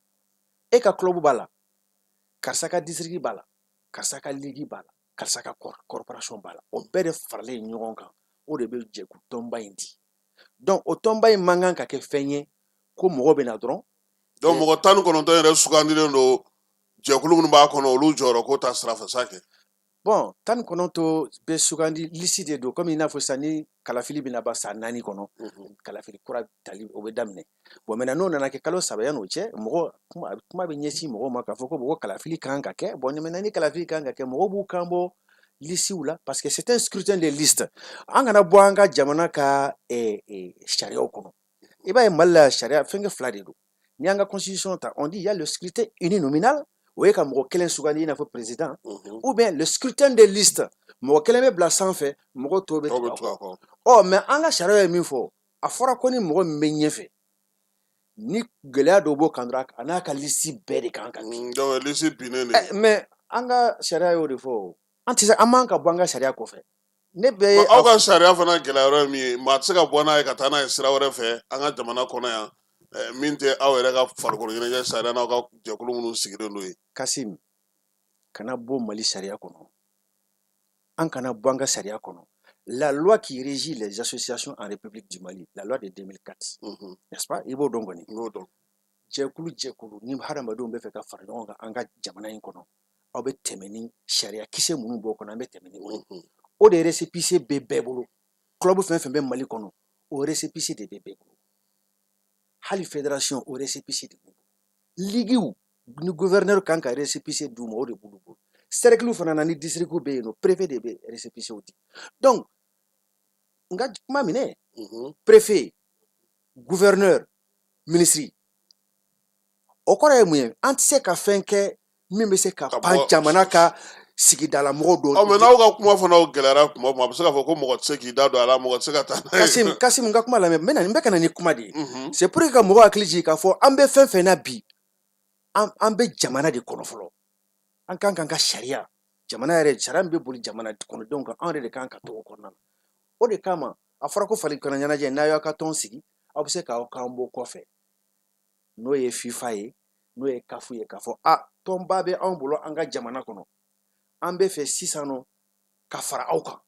E ka club b'a la, karisa ka district b'a la, karisa ka ligue b'a la, karisa ka corporation b'a la. O bɛɛ de faralen ɲɔgɔn kan o de bɛ jɛkulu tɔnba in di. Donc o tɔnba in man kan ka kɛ fɛn ye ko mɔgɔ bɛ na dɔrɔn. Donc mɔgɔ 19 yɛrɛ sugandilen don jɛkulu minnu b'a kɔnɔ olu jɔyɔrɔ ko ta sira fɛ sa kɛ. Bon 19 bɛ sugandi liste de don comme i n'a fɔ sisan ni kalafili bɛna ban san 4 kɔnɔ kalafili kura tali o bɛ daminɛ. Bon maintenant n'o nana kɛ kalo 3 yan'o cɛ mɔgɔ kuma bɛ ɲɛsin mɔgɔw ma k'a fɔ ko mɔgɔ kalafili kan ka kɛ. Bon maintenant ni kalafili kan ka kɛ mɔgɔw b'u kan bɔ listew la parce que c'est un scrutin de liste. An kana bɔ an ka jamana ka sariyaw kɔnɔ. I b'a ye Mali la sariya fɛnkɛ fila de don. Ni an ka constitution ta on dit il y a le scrutin uninominal o ye ka mɔgɔ kelen sugandi i n'a fɔ président ou bien le scrutin de liste mɔgɔ kelen bɛ bila sanfɛ mɔgɔ tɔw bɛ tugu a kɔ. Mais an ka sariya ye min fɔ a fɔra ko ni mɔgɔ min bɛ ɲɛfɛ ni gɛlɛya dɔw b'o kan dɔrɔn a n'a ka liste bɛɛ de kan ka bin. Donc liste binnen de. Mais an ka sariya y'o de fɔ an tɛ se an man ka bɔ an ka sariya kɔfɛ. Aw ka sariya fana gɛlɛyayɔrɔ ye min ye maa tɛ se ka bɔ n'a ye ka taa n'a ye sira wɛrɛ fɛ an ka jamana kɔnɔ yan min tɛ aw yɛrɛ ka farikolo ɲɛnajɛ sariya n'aw ka jɛkulu minnu sigilen don ye. Kasim kana bɔ Mali sariya kɔnɔ an kana bɔ an ka sariya kɔnɔ. La loi qui régit les associations en République du Mali, la loi de 2004, n'est-ce pas? I b'o dɔn kɔni. N b'o dɔn. Jɛkulu ni hadamadenw bɛ fɛ ka fara ɲɔgɔn kan an ka jamana in kɔnɔ aw bɛ tɛmɛ ni sariya kisɛ minnu b'o kɔnɔ an bɛ tɛmɛ ni o ye. O de récépissé bɛ bɛɛ bolo. Club fɛn fɛn bɛ Mali kɔnɔ o récépissé de bɛ bɛɛ bolo. Hali fédération o récépissé de b'u bolo. Ligiw ni gouverneur kan ka récépissé d'u ma o de b'u bolo. Cercle fana na ni district bɛ yen nɔ préfet de bɛ récépissé di. Donc n ka kuma minɛ préfet gouverneur ministre o kɔrɔ ye mun ye an tɛ se ka fɛn kɛ min bɛ se ka pan jamana ka sigidala mɔgɔw dɔn. Mais n'aw ka kuma fana gɛlɛyara tuma o tuma a bɛ se k'a fɔ ko mɔgɔ tɛ se k'i da don a la mɔgɔ tɛ se ka taa n'a ye. Kasim n ka kuma lamɛn n bɛ ka na ni kuma de ye. C'est pour que ka mɔgɔw hakili jigin k'a fɔ an bɛ fɛn fɛn na bi an bɛ jamana de kɔnɔ fɔlɔ. An kan k'an ka sariya jamana yɛrɛ sariya min bɛ boli jamana kɔnɔdenw kan anw yɛrɛ de kan ka to o kɔnɔna na. O de kama a fɔra ko falikana ɲɛnajɛ n'a y'aw ka tɔn sigi aw bɛ se k'aw kan bɔ kɔfɛ n'o ye FIFA ye n'o ye CAF ye k'a fɔ tɔnba bɛ anw bolo an ka jamana kɔnɔ an bɛ fɛ sisan nɔ ka fara aw kan.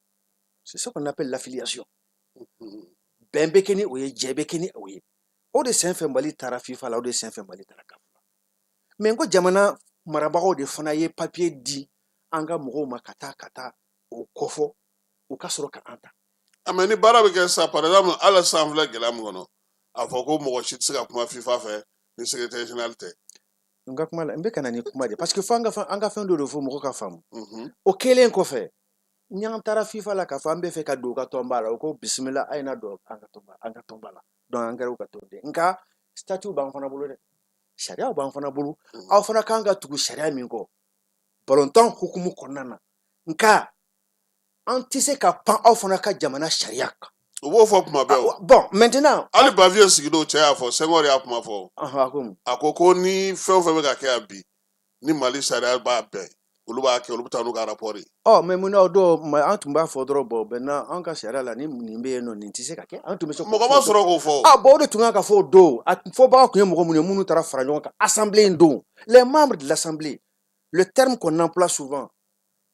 C'est ce qu'on appelle l'affiliation. Bɛn bɛ kɛ ni o ye jɛ bɛ kɛ ni o ye. O de sen fɛ Mali taara FIFA la o de sen fɛ Mali taara CAF la. Mais n ko jamana marabagaw de fana ye papier di an ka mɔgɔw ma ka taa o kɔfɔ u ka sɔrɔ ka an ta. Mais ni baara bɛ kɛ sisan par exemple hali sisan an filɛ gɛlɛya min kɔnɔ a fɔ ko mɔgɔ si tɛ se ka kuma FIFA fɛ ni secrétaire général tɛ. N ka kuma la n bɛ ka na ni kuma de parce que fo an ka fɛn dɔ de fɔ mɔgɔ ka faamu. O kɛlen kɔfɛ ni an taara FIFA la k'a fɔ an bɛ fɛ ka don u ka tɔnba la o ko bisimila a ye na don an ka tɔnba la donc an kɛra u ka tɔn de nka statut b'an fana bolo dɛ sariyaw b'an fana bolo aw fana kan ka tugu sariya min kɔ balontan hukumu kɔnɔna na nka an tɛ se ka pan aw fana ka jamana sariya kan. O b'o fɔ kuma bɛɛ o. Bon, maintenant. Hali Baviye sigilen cɛ y'a fɔ Senghor y'a kuma fɔ. A ko ko ni fɛn o fɛn bɛ ka kɛ yan bi ni Mali sariya b'a bɛn olu b'a kɛ olu bɛ taa n'u ka rapport ye. Mais mun na o don an tun b'a fɔ dɔrɔn maintenant an ka sariya la ni nin bɛ yen nɔ nin tɛ se ka kɛ an tun bɛ se k'o fɔ. Mɔgɔ ma sɔrɔ k'o fɔ. Bon o de tun kan ka fɔ o don a fɔbaga tun ye mɔgɔ minnu ye minnu taara fara ɲɔgɔn kan assemblée in don les membres de l'assemblée le terme qu'on emploie souvent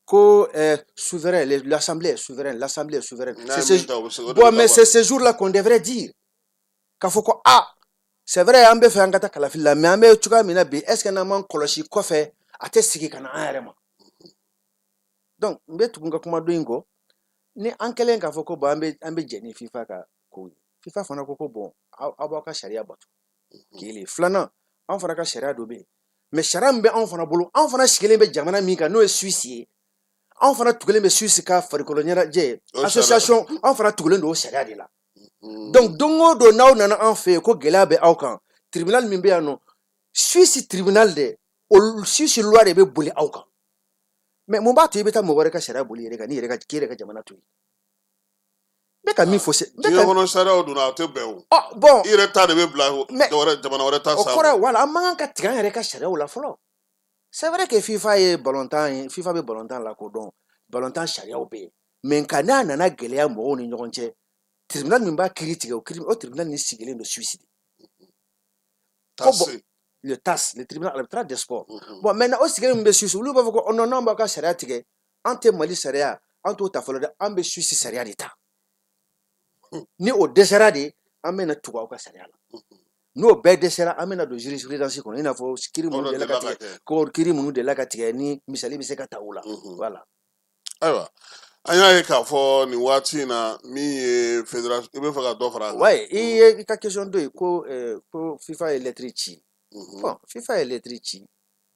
que souverain l'assemblée est souveraine l'assemblée est souveraine. Bon mais c'est ce jour-là qu'on devrait dire k'a fɔ ko c'est vrai an bɛ fɛ an ka taa kalafili la mais an bɛ cogoya min na bi est-ce que n'an m'an kɔlɔsi kɔfɛ a tɛ sigi ka na an yɛrɛ ma. Donc n bɛ tugun ka kuma dɔ in kɔ ni an kɛlen k'a fɔ ko bon an bɛ jɛ ni FIFA ka ko ye FIFA fana ko bon aw b'aw ka sariya bato kelen filanan an fana ka sariya dɔ bɛ yen mais sariya min bɛ anw fana bolo anw fana sigilen bɛ jamana min kan n'o ye Suisse ye anw fana tugulen bɛ Suisse ka farikolo ɲɛnajɛ association anw fana tugulen don o sariya de la. Donc don o don n'aw nana an fɛ yen ko gɛlɛya bɛ aw kan tribunal min bɛ yan nɔ Suisse tribunal de o Suisse loi de bɛ boli aw kan. Mais mun b'a to i bɛ taa mɔgɔ wɛrɛ ka sariya boli yɛrɛ kan n'i yɛrɛ ka jamana to yen. N bɛ ka min fɔ se. Diɲɛ kɔnɔ sariyaw donna a tɛ bɛn o. Bon i yɛrɛ ta de bɛ bila jamana wɛrɛ ta sanfɛ. O kɔrɔ wala an man kan ka tigɛ an yɛrɛ ka sariyaw la fɔlɔ. C'est vrai que FIFA ye ballontan ye FIFA bɛ ballontan lakodɔn ballontan sariyaw bɛ yen mais nka n'a nana gɛlɛya mɔgɔw ni ɲɔgɔn cɛ tribunal min b'a kiiri tigɛ o tribunal ni sigilen don Suisse de. Le TAS, le tribunal arbitral des sports. Bon, maintenant, au Suisse, on Suisse, on va voir non, non, on sariya tigɛ an tɛ Mali sariya an t'o ta fɔlɔ dɛ an bɛ Suisse sariya de ta. Ni o dɛsɛra de an bɛna tugu aw ka sariya la. N'o bɛɛ dɛsɛra an bɛna don jurisprudence kɔnɔ i n'a fɔ kiiri minnu delila ka tigɛ ko kiiri minnu delila ka tigɛ ni misali bɛ se ka ta o la. Voilà. Ayiwa an y'a ye k'a fɔ nin waati in na min ye fédération i bɛ fɛ ka dɔ fara a kan. Ouais, i ka question dɔ ye ko FIFA ye lettre ci. Bon, FIFA ye lettre ci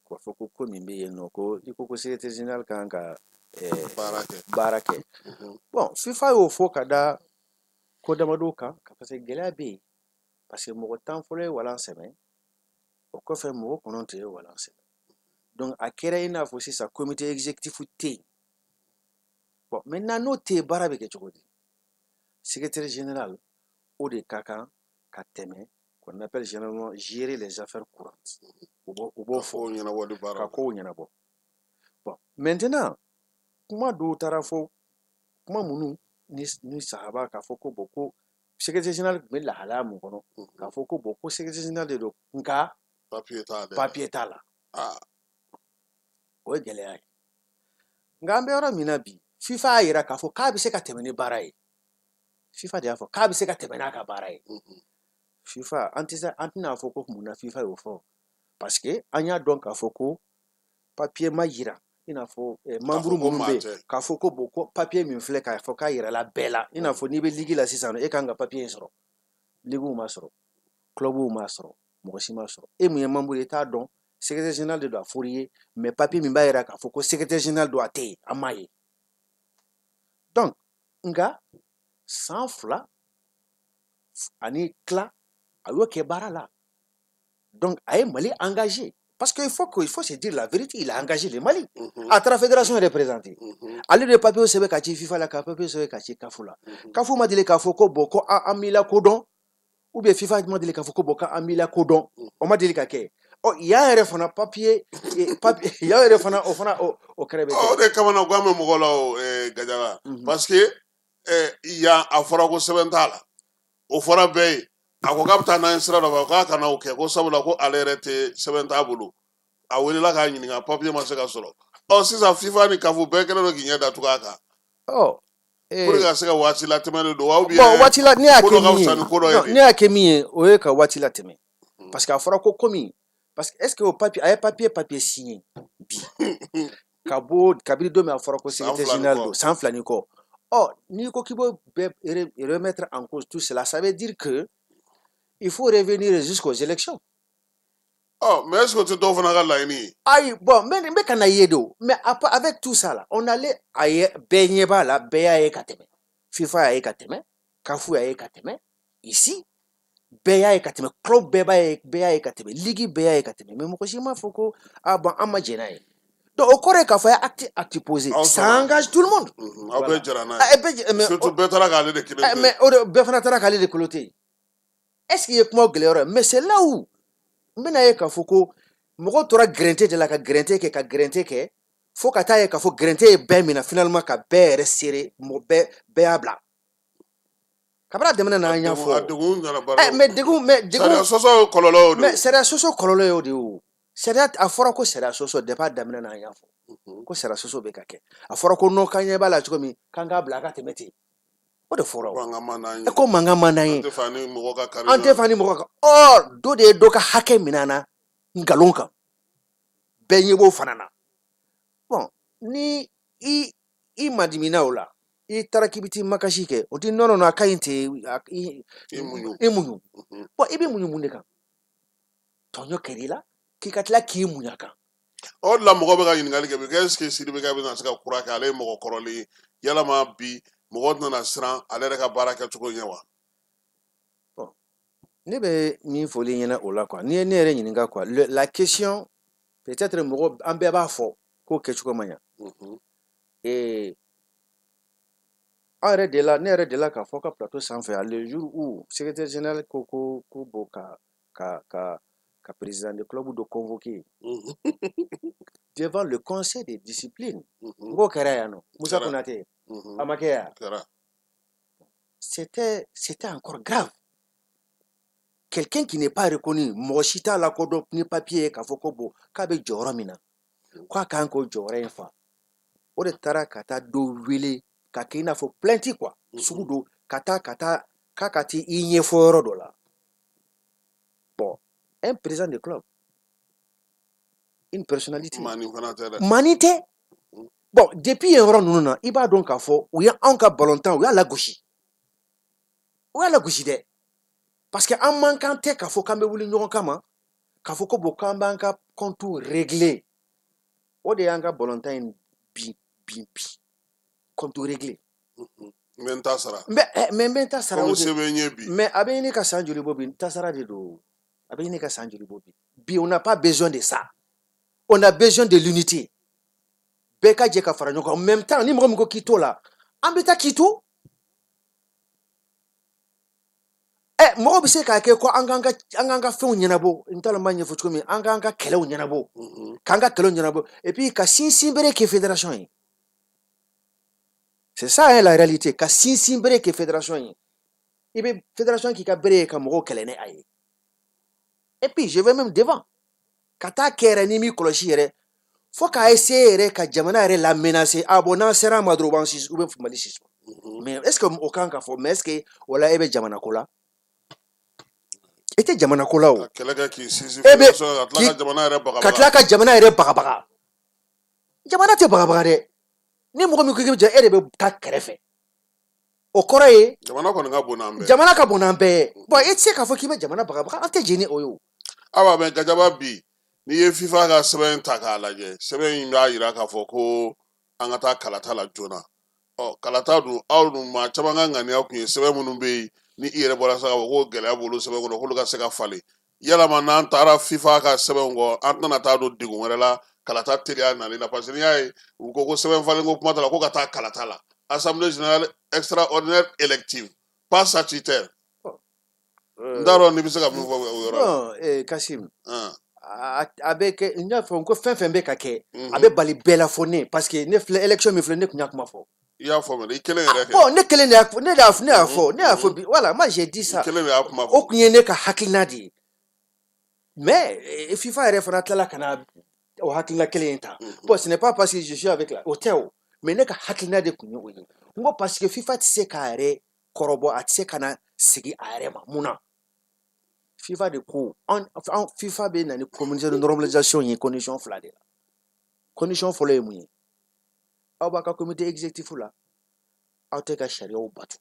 k'a fɔ ko min bɛ yen nɔ ko i ko secrétaire général kan ka baara kɛ. Bon, FIFA y'o fɔ ka da ko damadɔ kan parce que gɛlɛya bɛ yen parce que mɔgɔ 10 fɔlɔ ye walan sɛbɛn o kɔfɛ mɔgɔ 9 ye walan sɛbɛn. Donc a kɛra i n'a fɔ sisan comité exécutif tɛ yen. Bon, maintenant n'o tɛ yen baara bɛ kɛ cogo di? Secrétaire général o de ka kan ka tɛmɛ qu'on appelle généralement gérer les affaires courantes. U b'o fɔ ka kow ɲɛnabɔ. Bon, maintenant kuma dɔw taara fɔ kuma minnu ni sahaba k'a fɔ ko bon ko secrétaire général tun bɛ lahalaya mun kɔnɔ k'a fɔ ko bon ko secrétaire général de don nka papier t'a la. O ye gɛlɛya ye. Nka an bɛ yɔrɔ min na bi FIFA y'a jira k'a fɔ k'a bɛ se ka tɛmɛ ni baara ye. FIFA de y'a fɔ k'a bɛ se ka tɛmɛ n'a ka baara ye. FIFA an tɛna fɔ ko mun na FIFA y'o fɔ parce que an y'a dɔn k'a fɔ ko papier ma yira i n'a fɔ membre minnu bɛ yen k'a fɔ ko bon ko papier min filɛ k'a fɔ k'a yirala bɛɛ la i n'a fɔ n'i bɛ ligue la sisan e kan ka papier in sɔrɔ ligue ma sɔrɔ club ma sɔrɔ mɔgɔ si ma sɔrɔ e mun ye membre ye i t'a dɔn secrétaire général de don a fɔr'i ye mais papier min b'a jira k'a fɔ ko secrétaire général don a tɛ yen an m'a ye. Donc nka san 2 ani tila a y'o kɛ baara la. Donc a ye Mali engagé parce qu'il faut se dire la vérité il a engagé le Mali à travers la fédération représentée. Ale de papier sɛbɛn ka ci FIFA la ka papier sɛbɛn ka ci CAF la. CAF ma deli k'a fɔ ko bon ko an m'i lakodɔn ou bien FIFA ma deli k'a fɔ ko bon k'an m'i lakodɔn o ma deli ka kɛ. Yan yɛrɛ fana papier yan yɛrɛ fana o kɛrɛ bɛ kɛ. O de kama na ko an bɛ mɔgɔ la o Gajaga parce que yan a fɔra ko sɛbɛn t'a la o fɔra bɛɛ ye. A ko k'a bɛ taa n'an ye sira dɔ fɛ k'a kana o kɛ ko sabula ko ale yɛrɛ tɛ sɛbɛn t'a bolo a welela k'a ɲininka papier ma se ka sɔrɔ sisan FIFA ni CAF bɛɛ kɛlen don k'i ɲɛ datugu a kan pour que ka se ka waati latɛmɛ de don wa ou bien waati la ne y'a kɛ min ye o ye ka waati latɛmɛ parce que a fɔra ko komi parce que est-ce que o papier a ye papier signé bi ka bɔ kabini don min a fɔra ko secrétaire général don san 2 ni kɔ n'i ko k'i b'o bɛɛ remettre en cause tout cela ça veut dire que il faut revenir jusqu'aux élections. Mais est-ce que tu dois faire la laïni? Aïe, bon, mais kana yedo. Mais avec tout ça là, on allait à Benyeba là, Beya Kateme. FIFA Kateme, Kafu Kateme. Ici, Beya Kateme, Club Beya Kateme, Ligi Beya Kateme. Mais Mokoshima Foko, bon, Amajena. Donc, au corps, il faut acte posé. Ça engage tout le monde. Surtout, mais est-ce qu'il y a comment glairer? Mais c'est là où, maintenant, il faut que mɔgɔ tora grinter de la ka grinter kɛ fo ka taa ye k'a fɔ grinter ye bɛɛ minɛ finalement ka bɛɛ yɛrɛ serrer mɔgɔ bɛɛ y'a bila kabara dɛmɛna n'an y'a fɔ mais degun sariya sɔsɔ kɔlɔlɔ y'o de mais sariya sɔsɔ kɔlɔlɔ y'o de o sariya a fɔra ko sariya sɔsɔ depuis a daminɛ n'an y'a fɔ ko sariya sɔsɔ bɛ ka kɛ a fɔra ko non k'an ɲɛ b'a la cogo min k'an k'a bila a ka tɛmɛ ten o de fɔra o ko mankan man d'an ye an tɛ fa ni mɔgɔ kan or dɔ de ye dɔ ka hakɛ minɛ an na nkalon kan bɛɛ ɲɛ b'o fana na bon ni i madimina o la i taara k'i bɛ t'i makasi kɛ o tɛ nɔnɔ a ka ɲi ten i muɲu bon i bɛ muɲu mun de kan tɔɲɔ kɛr'i la k'i ka tila k'i muɲa kan o de la mɔgɔ bɛ ka ɲininkali kɛ est ce que Sidibé bɛna se ka kura kɛ ale ye mɔgɔ kɔrɔlen ye yalama bi mɔgɔ nana siran ale yɛrɛ ka baara kɛcogo ɲɛ wa ne bɛ min fɔli ɲɛna o la quoi ni ye ne yɛrɛ ɲininka quoi la question peut-être mɔgɔ an bɛɛ b'a fɔ k'o kɛcogo man ɲa an yɛrɛ de la ne yɛrɛ de la k'a fɔ ka plateau sanfɛ le jour où secrétaire général ko bon ka président de club de convoquer devant le conseil de discipline n k'o kɛra yan nɔ Musa Konate a ma kɛ yan c'était encore grave. Quelqu'un qui n'est pas reconnu, mɔgɔ si t'a lakodɔn ni papier ye k'a fɔ ko bon k'a bɛ jɔyɔrɔ min na k'a kan k'o jɔyɔrɔ in fa o de taara ka taa dɔ wele ka kɛ i n'a fɔ plainte quoi sugu don ka taa k'a ka t'i ɲɛfɔ yɔrɔ dɔ la bon un président de club une personnalité mani tɛ bon depuis yen yɔrɔ ninnu na i b'a dɔn k'a fɔ u ye anw ka balontan u y'a lagosi dɛ parce que an man kan tɛ k'a fɔ k'an bɛ wuli ɲɔgɔn kama k'a fɔ ko bon k'an b'an ka compte régler o de y'an ka balontan in bin compte régler n bɛ n ta sara mais n bɛ n ta sara o de sɛbɛn ɲɛ bi mais a bɛ ɲini ka san joli bɔ bi tasara de don a bɛ ɲini ka san joli bɔ bi on n'a pas besoin de ça on a besoin de l'unité bɛɛ ka jɛ ka fara ɲɔgɔn kan en même temps ni mɔgɔ min ko k'i t'o la an bɛ taa k'i to mɔgɔ bɛ se k'a kɛ ko an k'an ka fɛnw ɲɛnabɔ n t'a dɔn n b'a ɲɛfɔ cogo min an k'an ka kɛlɛw ɲɛnabɔ k'an ka kɛlɛw ɲɛnabɔ et puis ka sinsin bere kɛ fédération ye c'est ça la réalité ka sinsin bere kɛ fédération ye i bɛ fédération k'i ka bere ye ka mɔgɔw kɛlɛ ni a ye et puis je vais même devant ka taa kɛ yɛrɛ ni m'i kɔlɔsi yɛrɛ fo k'a essayer yɛrɛ ka jamana yɛrɛ la menacer bon n'an sera an ma dɔrɔn u b'an suspendre ou bien Mali suspend mais est ce que o kan ka fɔ mais est ce que o la e bɛ jamana ko la e tɛ jamana ko la o ka tila ka jamana yɛrɛ bagabaga jamana tɛ bagabaga dɛ ni mɔgɔ min ko k'i bɛ e de bɛ taa kɛrɛfɛ o kɔrɔ ye jamana kɔni ka bon n'an bɛɛ jamana ka bon n'an bɛɛ ye bon e tɛ se k'a fɔ k'i bɛ jamana bagabaga an tɛ jɛn ni o ye o awa mɛ gajaba bi n'i ye FIFA ka sɛbɛn ta k'a lajɛ sɛbɛn in b'a jira k'a fɔ ko an ka taa kalata la joona kalata dun aw dun maa caman ka ŋaniya tun ye sɛbɛn minnu bɛ yen ni i yɛrɛ bɔra sa k'a fɔ ko gɛlɛya b'olu sɛbɛn kɔnɔ k'olu ka se ka falen yalama n'an taara FIFA ka sɛbɛnw kɔ an tɛna taa don degun wɛrɛ la kalata teliya nali la parce que n'i y'a ye u ko ko sɛbɛn falen ko kuma t'a la ko ka taa kalata la assemblée générale extraordinaire élective pas statutaire n t'a dɔn n'i bɛ se ka min fɔ o yɔrɔ la. Kasim a bɛ kɛ n y'a fɔ ko fɛn fɛn bɛ ka kɛ a bɛ bali bɛɛ la fɔ ne parce que ne filɛ élection min filɛ ne tun y'a kuma fɔ. I y'a fɔ mɛ i kelen yɛrɛ kɛ. bon ne kelen de y'a fɔ ne y'a fɔ bi voilà moi j'ai dit ça. I kelen de y'a kuma fɔ. o tun ye ne ka hakilina de ye mais FIFA yɛrɛ fana tilala ka na o hakilina kelen in ta bon ce n'est pas parce que je suis avec la o tɛ o mais ne ka hakilina de tun ye o ye n ko parce que FIFA tɛ se k'a yɛrɛ kɔrɔbɔ a tɛ se ka na segin a yɛrɛ ma mun na FIFA de ko FIFA bɛ na ni communauté de normalisation ye condition fila de la condition fɔlɔ ye mun ye aw b'a ka comité exécutif la aw tɛ ka sariyaw bato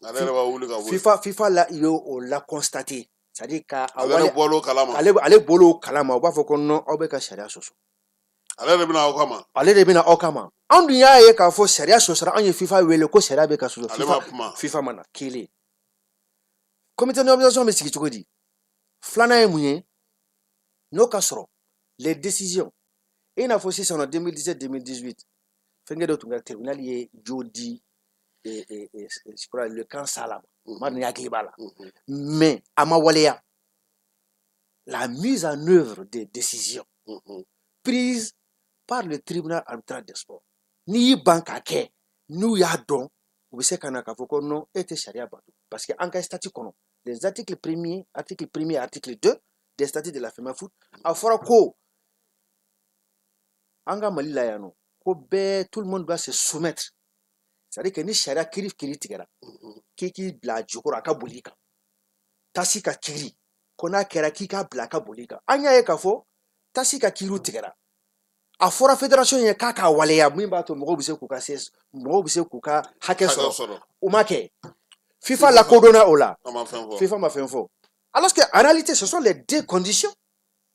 ale yɛrɛ b'a wuli ka wuli FIFA la y'o la constater c'est à dire ka ale bɔl'o kalama ale bɔl'o kalama u b'a fɔ ko non aw bɛ ka sariya sɔsɔ ale de bɛna aw kama ale de bɛna aw kama anw dun y'a ye k'a fɔ sariya sɔsɔra anw ye FIFA wele ko sariya bɛ ka sɔsɔ ale ma kuma FIFA ma na kelen comité de normalisation bɛ sigi cogo di filanan ye mun ye n'o ka sɔrɔ les décisions Et n'a faussé en 2017-2018. Fengé de Tunga tribunal est Jodi et je crois le camp Salam. Mais à Mawalea, la mise en œuvre des décisions prises par le tribunal arbitral des sports. Ni banque à quai, nous y a donc, vous savez qu'on a qu'à faut qu'on non était charia bateau. Parce que en cas statut qu'on les articles 1er, article 2 des statuts de la FEMA foot, à fora ko, anga malila yano, ko be tout le monde doit se soumettre. C'est-à-dire que ni charia kirif tigera, kiki bla jukura ka bolika, tasi ka kiri, kona kera kika bla ka bolika. Anya e ka fo, tasi ka kiru tigera. A fora fédération ye kaka waleya min b'a to mɔgɔw bɛ se k'u ka mɔgɔw bɛ se k'u ka hakɛ sɔrɔ u ma kɛ FIFA la kodɔnna o la FIFA ma fɛn fɔ alors que en réalité ce sont les deux conditions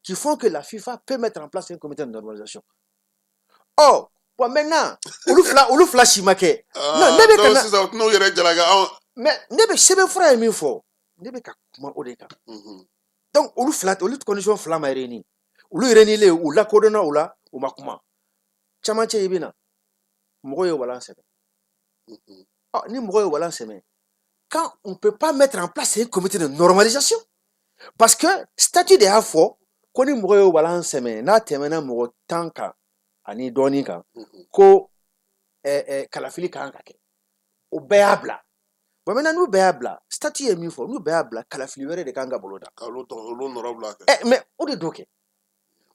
qui font que la FIFA peut mettre en place un comité de normalisation. Or bon maintenant olu fila si ma kɛ non ne bɛ ka na n'o yɛrɛ jalaga mais ne bɛ sɛbɛnfura ye min fɔ ne bɛ ka kuma o de kan donc olu condition fila ma réuni olu réuni u la kodɔnna o la u ma kuma caman cɛ i bɛ na mɔgɔ ye walan sɛbɛn ni mɔgɔ ye walan sɛbɛn quand on peut pas mettre en place un comité de normalisation parce que statut de y'a fɔ ko ni mɔgɔ ye walan sɛbɛn n'a tɛmɛna mɔgɔ 10 kan ani dɔɔnin kan ko kalafili kan ka kɛ o bɛɛ y'a bila bon maintenant n'u bɛɛ y'a bila statut ye min fɔ n'u bɛɛ y'a bila kalafili wɛrɛ de kan ka bolo da mais o de do kɛ.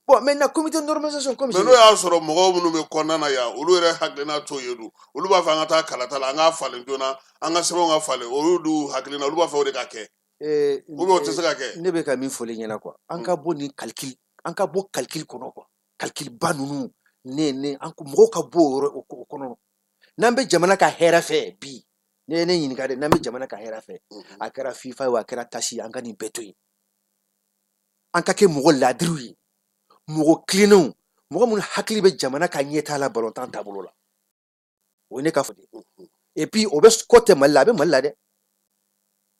Bon, maintenant, comité de normalisation comme mais n'o y'a sɔrɔ mɔgɔw minnu bɛ kɔnɔna na yan olu yɛrɛ hakilina t'o ye dun olu b'a fɛ an ka taa kalata la an k'a falen joona an ka sɛbɛnw ka falen olu dun hakilina olu b'a fɛ o de ka kɛ ou bien o tɛ se ka kɛ. Ne bɛ ka min fɔli ɲɛna quoi an ka bɔ nin calcul an ka bɔ calcul kɔnɔ quoi calcul ba ninnu an mɔgɔw ka bɔ o kɔnɔ n'an bɛ jamana ka hɛrɛ fɛ bi ne ye ne ɲininka de n'an bɛ jamana ka hɛrɛ fɛ a kɛra FIFA ye a kɛra tasi an ka nin bɛɛ to yen an ka kɛ mɔgɔ ladiriw ye mɔgɔ kilennenw mɔgɔ minnu hakili bɛ jamana ka ɲɛtaa la balontan taabolo la o ye ne ka fɔ de et puis o bɛ ko tɛ Mali la a bɛ Mali la dɛ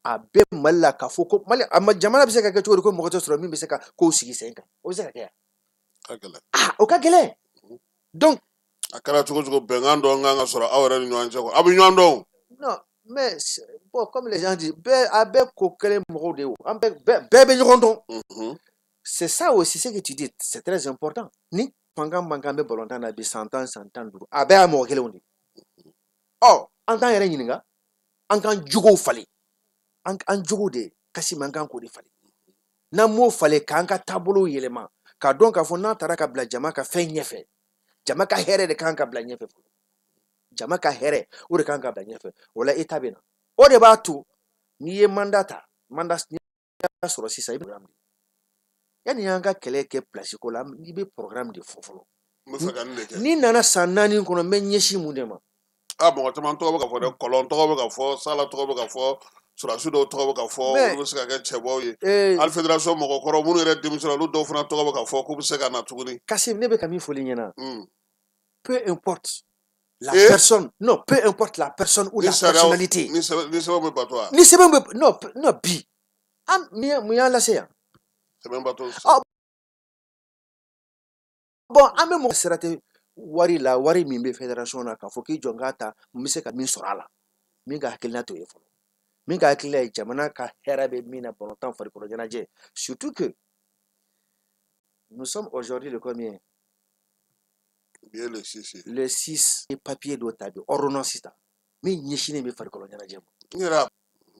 a bɛ Mali la k'a fɔ ko Mali jamana bɛ se ka kɛ cogo di ko mɔgɔ tɛ sɔrɔ min bɛ se ka kow sigi sen kan o bɛ se ka kɛ yan o ka gɛlɛn donc a kɛra cogo cogo bɛnkan dɔ kan ka sɔrɔ aw yɛrɛ ni ɲɔgɔn cɛ a bɛ ɲɔgɔn dɔn non mais bon comme les gens disent a bɛ ko kelen mɔgɔw de ye o an bɛɛ bɛ ɲɔgɔn dɔn. C'est ça aussi ce que tu dis, c'est très important. Ni pangan bangan be balontan na bi 100 ans 100 a bɛ a mɔgɔ kelenw de. Ɔ an t'an yɛrɛ ɲininka an k'an jogow falen an jogow de kasi man kan k'o de falen n'an m'o falen k'an ka taabolow yɛlɛma k'a dɔn k'a fɔ n'an taara ka bila jama ka fɛn ɲɛfɛ jama ka hɛrɛ de kan ka bila ɲɛfɛ jama ka hɛrɛ o de kan ka bila ɲɛfɛ o la État bɛ na o de b'a to n'i ye mandat sɔrɔ sisan i bɛ yani y'an ka kɛlɛ kɛ place ko la i bɛ programme de fɔ fɔlɔ ni nana san 4 kɔnɔ n bɛ ɲɛsin mun de ma mɔgɔ caman tɔgɔ bɛ ka fɔ dɛ kɔlɔn tɔgɔ bɛ ka fɔ sala tɔgɔ bɛ ka fɔ surasi dɔw tɔgɔ bɛ ka fɔ olu bɛ se ka kɛ cɛbaw ye ali fédération mɔgɔkɔrɔ minnu yɛrɛ denmisɛnnin olu dɔw fana tɔgɔ bɛ ka fɔ k'u bɛ se ka na tuguni Kassim ne bɛ ka min fɔli ɲɛna peu importe la personne non peu importe la personne ou la personnalité ni sɛbɛn bɛ bato wa ni sɛbɛn bɛ non bi mun y'an lase yan bon an bɛ mɔgɔ sira tɛ wari min bɛ fédération na k'a fɔ k'i jɔ n k'a ta n bɛ se ka min sɔrɔ a la min ka hakilina t'o ye fɔlɔ min ka hakilina ye jamana ka hɛrɛ bɛ min na balontan farikolo ɲɛnajɛ surtout que nous sommes aujourd'hui le combien le 6 papier dɔ ta bi ordonnance ta min ɲɛsinnen bɛ farikolo ɲɛnajɛ ma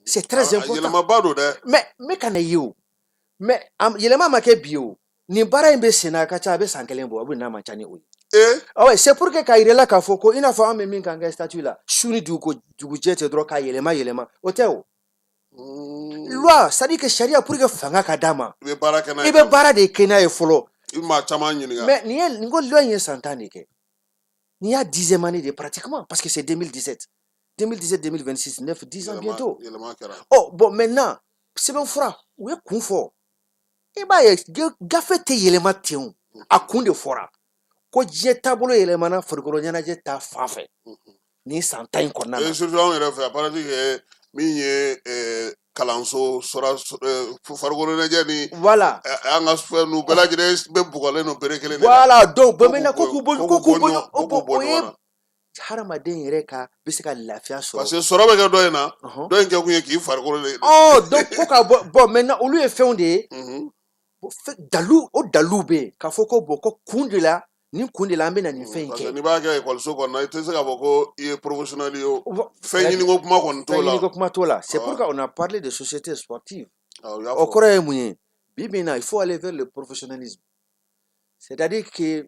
c'est très important yɛlɛmaba don dɛ mais ka na ye o mais yɛlɛma ma kɛ bi o nin baara in bɛ sen na a ka ca a bɛ san 1 bɔ a bɛ n'a man ca ni o ye c'est pour que k'a yirala k'a fɔ ko i n'a fɔ an bɛ min kan kɛ statut la su ni dugujɛ tɛ dɔrɔn k'a yɛlɛma o tɛ o loi c'est à dire que sariya pour que fanga ka d'a ma i bɛ baara de kɛ n'a ye fɔlɔ i maa caman ɲininka mais nin ko loi in ye san 10 de kɛ nin y'a 10e année de pratiquement parce que c'est 2017 2026 10 ans bientôt bon maintenant sɛbɛnfura u ye kun fɔ i b'a ye gafe tɛ yɛlɛma ten o a kun de fɔra ko diɲɛ taabolo yɛlɛmana farikolo ɲɛnajɛ ta fan fɛ nin san 10 in kɔnɔna na surtout anw yɛrɛ fɛ a paraît que min ye kalanso farikolo ɲɛnajɛ ni Voilà. an ka fɛn nu bɛɛ lajɛlen bɛ bugɔlen no bere kelen de la. Voilà, donc Ko maintenant k'u ko bɔ k'u bɔ ɲɔgɔn na. hadamaden yɛrɛ ka bɛ se ka lafiya sɔrɔ. Parce que sɔrɔ bɛ kɛ dɔ in na, dɔ in kɛ kun ye k'i farikolo de. Oh, donc ko ka bɔ bon maintenant olu ye fɛnw de ye. Dalu o dalu bɛ yen k'a fɔ ko bon ko kun de la nin kun de la an bɛ na nin fɛn in Parce que kɛ. n'i b'a kɛ ekɔliso kɔnɔ i tɛ se k'a fɔ ko i ye professionnel ye o. Fɛn ɲiniko kuma kɔni t'o Fɛn la. ɲiniko kuma t'o la. C'est pourquoi on a parlé de sociétés sportives. O y'a O fɔ. kɔrɔ ye mun ye? Bi bi in na il faut aller vers le professionnalisme. C'est-à-dire que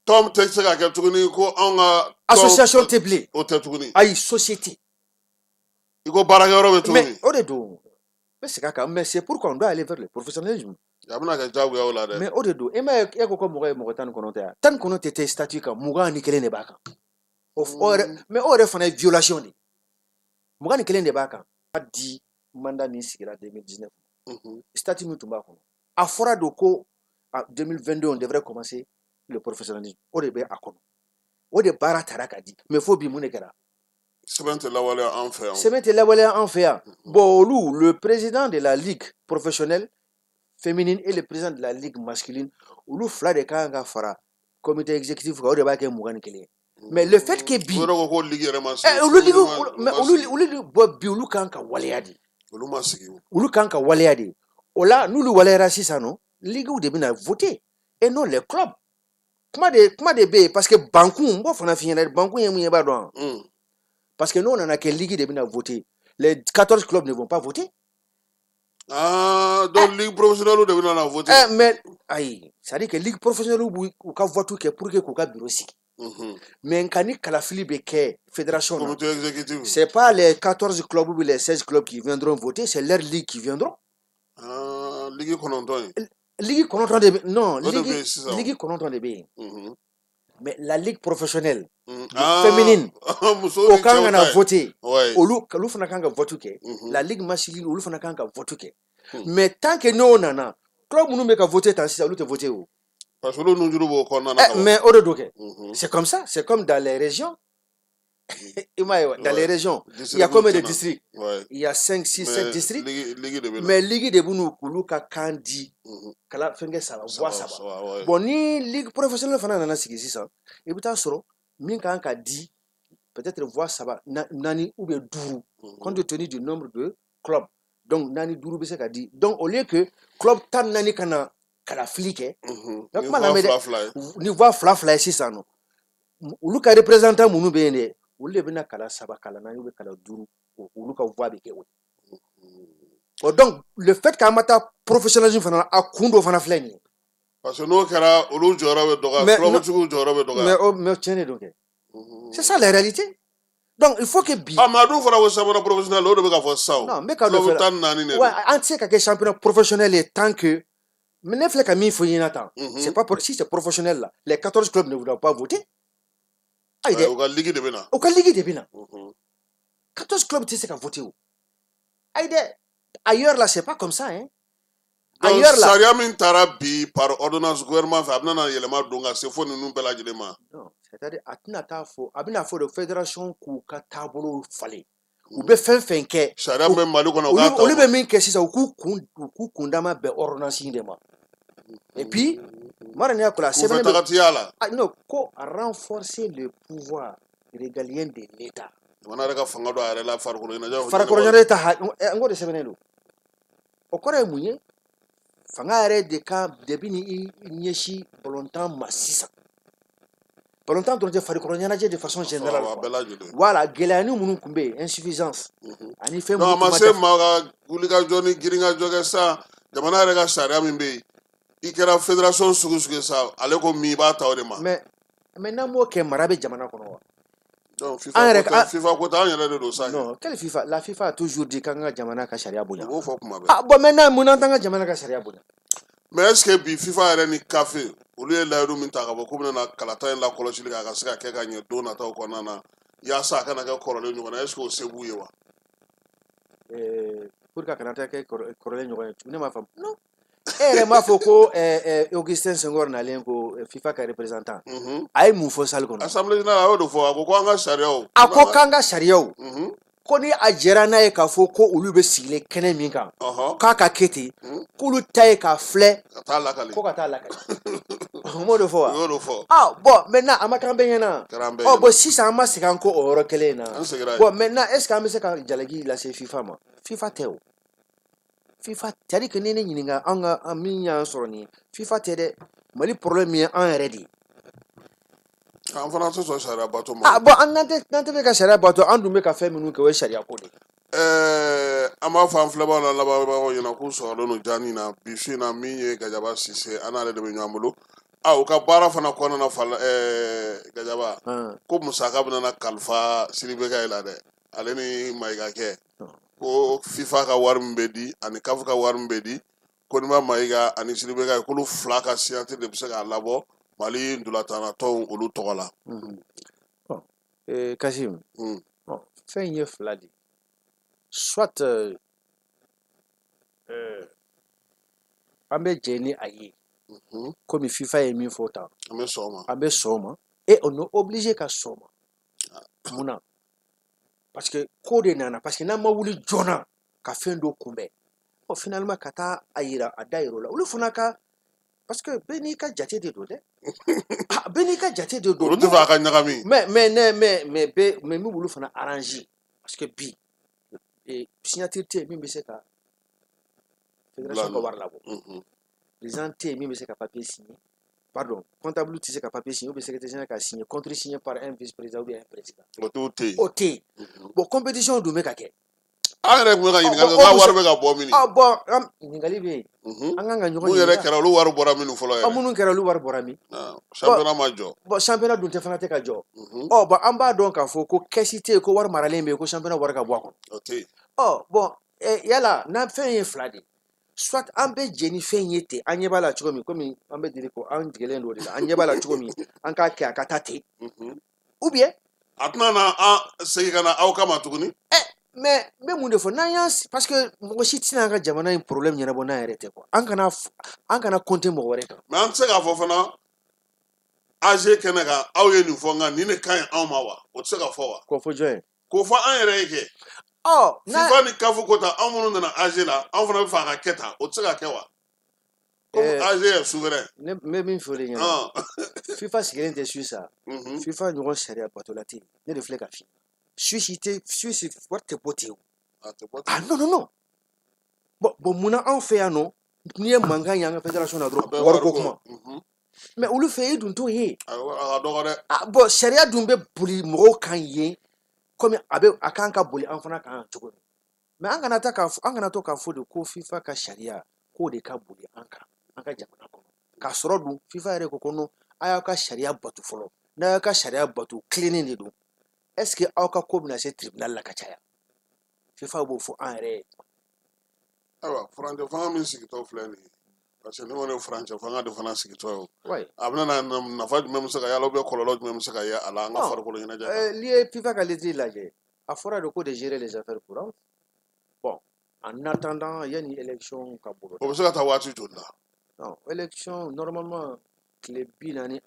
Tɔn tɛ se ka kɛ tuguni ko anw ka. association tɛ bilen. O tɛ tuguni. Ayi société. I ko baarakɛyɔrɔ bɛ tuguni. Mais o de don. Bɛ segin a kan mais c'est pourquoi on doit aller vers le professionnalisme. A bɛna kɛ diyagoya o la dɛ. Mais o de don. E ma ye e ko ko mɔgɔ ye mɔgɔ 19 tɛ yan. 19 tɛ tɛ statut kan 21 de b'a kan. Mais o yɛrɛ fana ye violation de. 21 de b'a kan. A di mandat min sigira 2019. Statut min tun b'a kɔnɔ. A fɔra de ko en 2022 on devrait commencer le professionnalisme. O de bɛ a kɔnɔ. O de baara taara ka di. Mais fo bi mun de kɛra? Sɛbɛn tɛ lawaleya an fɛ yan. Sɛbɛn tɛ lawaleya an fɛ yan. Bon olu le président de la ligue professionnelle féminine et le président de la ligue masculine olu fila de kan ka fara comité exécutif kan o de b'a kɛ 21 ye. Mais le fait que bi o yɛrɛ ko ko ligue yɛrɛ ma sigi. olu bɔ bi olu kan ka waleya de. Olu ma sigi. Olu kan ka waleya de. O la n'olu waleyara sisan nɔ ligue de bɛna voter et non les clubs. Kuma de bɛ yen parce que bankun n b'o fana f'i ɲɛna bankun ye mun ye i b'a dɔn. Parce que n'o nana kɛ ligue de bɛna voter les 14 clubs ne vont pas voter. Ah, donc ligue professionnelle de bɛna voter. Mais ayi c'est-à-dire que ligue professionnelle b'u ka vote kɛ pour que k'u ka bureau sigi. Mais nka ni kalafili bɛ kɛ fédération na. Comité exécutif. C'est pas les 14 clubs ou les 16 clubs qui viendront voter, c'est leur ligue qui viendront. Ah, ligue kɔnɔntɔn ye. Ligue kɔnɔntɔn de bɛ non O de bɛ yen sisan. ligue kɔnɔntɔn de bɛ yen. Mais la ligue professionnelle Ah, féminine muso o kan ka na voter. Ouais. Olu fana kan ka vote kɛ. La ligue masculine olu fana kan ka vote kɛ. Mais tant que n'o nana club minnu bɛ ka voter tan sisan olu tɛ voter o. Parce que olu nujuru b'o kɔnɔna na. Mais o de don kɛ. C'est comme ça, c'est comme dans les régions. Dans les régions, il y a combien de districts? Il y a 5, 6, 7 districts. Mais ligue de olu ka kan di kala fɛnkɛ saba voix saba. Bon ni ligue professionnelle fana nana sigi sisan i bɛ taa sɔrɔ min kan ka di peut-être voix saba naani ou bien duuru compte tenu du nombre de clubs. Donc naani duuru bɛ se ka di. Donc au lieu que club 14 ka na kalafili kɛ. Ni voix fila ye sisan nɔ. Olu ka représentant minnu bɛ yen dɛ olu de bɛna kala saba kala naani ou bien kala duuru olu ka voix bɛ kɛ o ye. Donc le fait qu'an ma taa professionnalisme fana a kun dɔ fana filɛ nin ye. Parce que n'o kɛra olu jɔyɔrɔ bɛ dɔgɔya clubtigiw jɔyɔrɔ bɛ dɔgɔya. Mais tiɲɛ de don kɛ. C'est ça la réalité. Donc il faut que bi. Ah, mais a dun fɔra ko championnat professionnel o de bɛ ka fɔ sisan o. Non mais ka dɔ fɛ. Club 14 de. Ouais, an tɛ se ka kɛ championnat professionnel ye tant que mais ne filɛ ka min fɔ i ɲɛna tan. C'est pas si c'est professionnel là les 14 clubs ne voudront pas voter. Ayi dɛ. O ka ligue de bɛ na. O ka ligue de bɛ na. 14 clubs tɛ se ka voter o. Ayi dɛ. Ailleurs là c'est pas comme ça hein. Ailleurs là. Sariya min taara bi par ordonnance gouvernement fɛ a bɛna na yɛlɛma don ka se fo ninnu bɛɛ lajɛlen ma. Non, c'est-à-dire a tɛna taa fɔ a bɛna fɔ de fédération k'u ka taabolo falen. U bɛ fɛn fɛn kɛ. Sariya bɛ Mali kɔnɔ u k'a ta o. Olu bɛ min kɛ sisan u k'u kundama bɛn ordonnance in de ma. Et puis Marania Kola sɛbɛn bɛ tagatiya la. Non, ko renforcer le pouvoir régalien de l'État. Jamana yɛrɛ ka fanga dɔ a yɛrɛ la farikolo ɲɛnajɛ. Farikolo ɲɛnajɛ ta n ko de sɛbɛnnen don. O kɔrɔ ye mun ye? Fanga yɛrɛ de kan depuis ni i ɲɛsin balontan ma sisan. Balontan dɔrɔn tɛ farikolo ɲɛnajɛ de façon générale. Voilà gɛlɛyani minnu tun bɛ yen insuffisance. Ani fɛn minnu non a ma se maa ka wulikajɔ ni giringajɔ kɛ sa jamana yɛrɛ ka sariya min bɛ yen i kɛra fédération sugu sugu sa ale ko min i b'a ta o de ma. Mais n'an m'o kɛ mara bɛ jamana kɔnɔ wa? Donc FIFA ko t'an yɛrɛ de don sa. Non quelle FIFA? La FIFA a toujours dit k'an ka jamana ka sariya bonya. U b'o fɔ kuma bɛɛ. Ah bon maintenant mun na t'an ka jamana ka sariya bonya? Mais est ce que bi FIFA yɛrɛ ni CAF olu ye layidu min ta ka bɔ k'u bɛna kalata in lakɔlɔsili kɛ a ka se ka kɛ ka ɲɛ don nataw kɔnɔna na yaasa a kana kɛ kɔrɔlen ɲɔgɔn na est ce que o se b'u ye wa? Pour que a kana kɛ kɔrɔlen ɲɔgɔn ye ne m'a faamu. Non. E yɛrɛ m'a fɔ ko Augustin Senghor nalen ko FIFA ka représentant a ye mun fɔ salle kɔnɔ? Assemblée générale a y'o de fɔ a ko k'an ka sariyaw. A ko k'an ka sariyaw. ko ni a jɛra n'a ye k'a fɔ ko olu bɛ sigilen kɛnɛ min kan k'a ka kɛ ten k'olu ta ye k'a filɛ ka taa lakali ko ka taa lakali o m'o de fɔ wa y'o de fɔ bon maintenant a ma k'an bɛɛ ɲɛna kɛra an bɛɛ ɲɛna bon sisan an ma segin an kɔ o yɔrɔ kelen in na an seginna bon maintenant est ce que an bɛ se ka jalaki lase FIFA ma FIFA tɛ o FIFA c'est à dire que ni ne ɲininka an ka min y'an sɔrɔ nin FIFA tɛ dɛ Mali problème ye an yɛrɛ de ye an fana tɛ sɔn sariya bato ma bon an n'an tɛ fɛ ka sariya bato an dun bɛ ka fɛn minnu kɛ o ye sariya ko de an b'a fɔ an filɛbagaw la lamɛnbagaw ɲɛna k'u sɔrɔlen don jaani na bi su in na min ye Gajaba Sise an n'ale de bɛ ɲɔgɔn bolo u ka baara fana kɔnɔna na Gajaba ko musaka bɛna na kalifa Sidibeka ye la dɛ ale ni Mayiga kɛ ko FIFA ka wari min bɛ di ani CAF ka wari min bɛ di ko ni ma Mayiga ani Sidibeka ye k'olu fila ka signature de bɛ se k'a labɔ Mali ndolantanatɔw olu tɔgɔ la. Kasim fɛn in ye fila de soit an bɛ jɛ ni a ye komi FIFA ye min fɔ tan an bɛ sɔn o ma an bɛ sɔn o ma et on est obligé ka sɔn o ma munna parce que ko de nana parce que n'an ma wuli joona ka fɛn dɔ kunbɛn finalement ka taa a yira a da yira o la olu fana ka parce que bɛɛ n'i ka jate de don dɛ bɛɛ n'i ka jate de don olu tɛ fɛ a ka ɲagami mais min b'olu fana arranger parce que bi signature tɛ yen min bɛ se ka fédération ka wari labɔ président tɛ yen min bɛ se ka papier signer pardon comptable tɛ se ka papier signer ou bien secrétaire général ka signer contre signé par un vice-président ou bien un président o tɛ yen bon compétition dun bɛ ka kɛ an yɛrɛ tun bɛ ka ɲininkali k'a wari bɛ ka bɔ min bon ɲininkali bɛ yen an kan ka ɲɔgɔn mun yɛrɛ kɛra olu wari bɔra minnu fɔlɔ yɛrɛ minnu kɛra olu wari bɔra min championnat ma jɔ bon championnat dun tɛ fana tɛ ka jɔ bon an b'a dɔn k'a fɔ ko kɛsi tɛ yen ko wari maralen bɛ yen ko championnat wari ka bɔ a kɔnɔ o tɛ yen bon yala n'an fɛn ye fila de soit an bɛ jɛ ni fɛn ye ten an ɲɛ b'a la cogo min komi an bɛ deli ko an tigɛlen don o de la an ɲɛ b'a la cogo min an k'a kɛ a ka taa ten ou bien a tɛna na an segin ka na aw kama tuguni mais n bɛ mun de fɔ n'an y'a parce que mɔgɔ si tɛna an ka jamana in problème ɲɛnabɔ n'an yɛrɛ tɛ quoi an kana compter mɔgɔ wɛrɛ kan mais an tɛ se k'a fɔ fana AG kɛnɛ kan aw ye nin fɔ nka nin de ka ɲi anw ma wa o tɛ se ka fɔ wa k'o fɔ jɔn ye k'o fɔ an yɛrɛ ye kɛ FIFA ni CAF ko tan anw minnu nana AG la anw fana bɛ fɛ a ka kɛ tan o tɛ se ka kɛ wa comme AG ye souverain ne bɛ min fɔ o de ɲɛna FIFA sigilen tɛ Suisse sa FIFA ɲɔgɔn sariya batola tɛ yen ne de filɛ ka f'i ye Suisse wari tɛ bɔ ten o non bon munna anw fɛ yan nɔ n'i ye mankan ye an ka fédération na dɔrɔn wariko kuma mais olu fɛ yen dun t'o ye a ka dɔgɔ dɛ bon sariya dun bɛ boli mɔgɔw kan yen komi a kan ka boli an fana kan cogo min mais an kana to k'a fɔ de ko FIFA ka sariya k'o de ka boli an kan an ka jamana kɔnɔ k'a sɔrɔ dun FIFA yɛrɛ ko non a y'aw ka sariya bato fɔlɔ n'a y'aw ka sariya bato tilennen de don est ce que aw ka ko bɛna se tribunal la ka caya FIFA b'o fɔ an yɛrɛ ye ayiwa furancɛ fanga min sigitɔ filɛ nin ye parce que ne kɔni ye furancɛ fanga de fana sigitɔ ye a bɛna nafa jumɛn bɛ se ka y'a la kɔlɔlɔ jumɛn bɛ se ka ye a la an ka farikolo ɲɛnajɛ kan n'i ye FIFA ka lettre lajɛ a fɔra de ko de gérer les affaires courantes bon en attendant yanni élection ka bolo o bɛ se ka taa waati joli la non élection normalement tile 45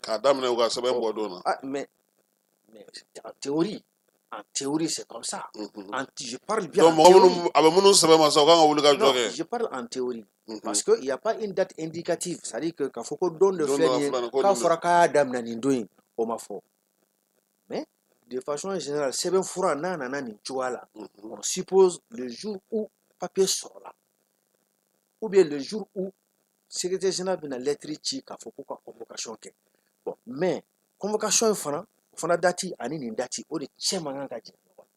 k'a daminɛ u ka sɛbɛn bɔ don na mais en théorie c'est comme ça je parle bien donc mɔgɔ minnu a bɛ minnu sɛbɛn ma sa u kan ka wuli ka jɔ kɛ je parle en théorie parce que il y a pas une date indicative c'est à dire que k'a fɔ ko don de filɛ nin ye k'a fɔra k'a daminɛ nin don in o ma fɔ mais de façon générale sɛbɛn fura n'a nana nin cogoya la on suppose le jour où papier sɔrɔla ou bien le jour où secrétaire général bɛna lettre ci k'a fɔ k'u ka convocation kɛ bon mais convocation in fana o fana date ani nin date o de cɛ man kan ka jɛ ɲɔgɔn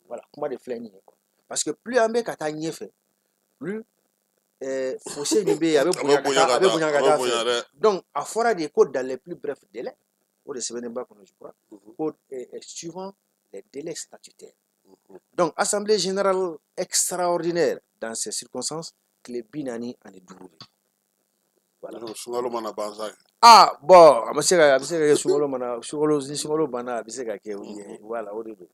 voilà kuma de filɛ nin ye parce que plus an bɛ ka taa ɲɛfɛ plus fossé min bɛ yen a bɛ bonya ka taa fɛ donc a fɔra de ko dans les plus brefs délais o de sɛbɛnnen b'a kɔnɔ je crois ko suivant les délais statutaires donc assemblée générale extraordinaire dans ces circonstances tile 45 voilà sunkalo mana ban sa bon a bɛ se ka kɛ sunkalo banna a bɛ se ka kɛ voilà o de don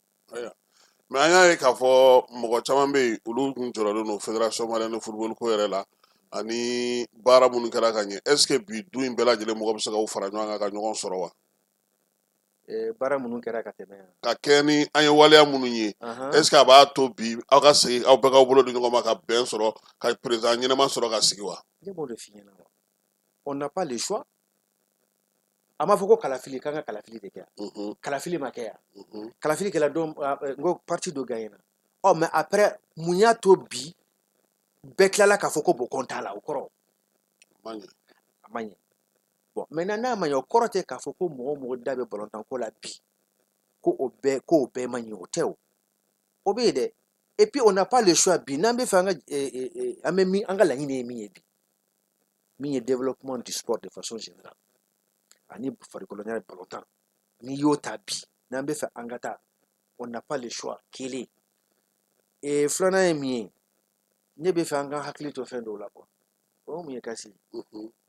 mais an y'a ye k'a fɔ mɔgɔ caman bɛ yen olu tun jɔrɔlen don fédération malienne de football ko yɛrɛ la ani baara minnu kɛra ka ɲɛ est ce que bi du in bɛɛ lajɛlen mɔgɔ bɛ se k'u fara ɲɔgɔn kan ka ɲɔgɔn sɔrɔ wa baara minnu kɛra ka tɛmɛ yan. Ka kɛ ni an ye waleya minnu ye est ce que a b'a to bi aw ka segin aw bɛɛ k'aw bolo di ɲɔgɔn ma ka bɛn sɔrɔ ka président ɲɛnama sɔrɔ ka sigi wa? Ne b'o de f'i ɲɛna wa. On n'a pas le choix. A m'a fɔ ko kalafili k'an ka kalafili de kɛ yan. Kalafili ma kɛ yan. Kalafili kɛla don n ko parti dɔ gagné na. Mais après mun y'a to bi bɛɛ tilala k'a fɔ ko bon ko n t'a la o kɔrɔ. A ma ɲɛ. Bon maintenant n'a ma ɲɛ o kɔrɔ tɛ k'a fɔ ko mɔgɔ o mɔgɔ da bɛ ballontan ko la bi ko o bɛɛ ma ɲɛ o tɛ o. O bɛ yen dɛ. Et puis on n'a pas le choix bi n'an bɛ fɛ an bɛ min an ka laɲini ye min ye bi. Min ye développement du sport de façon générale. Ani farikolo ɲɛnajɛ ballontan n'i y'o ta bi n'an bɛ fɛ an ka taa on n'a pas le choix kelen. Filanan ye min ye ne bɛ fɛ an ka hakili to fɛn dɔw la quoi. O mun ye Kasi.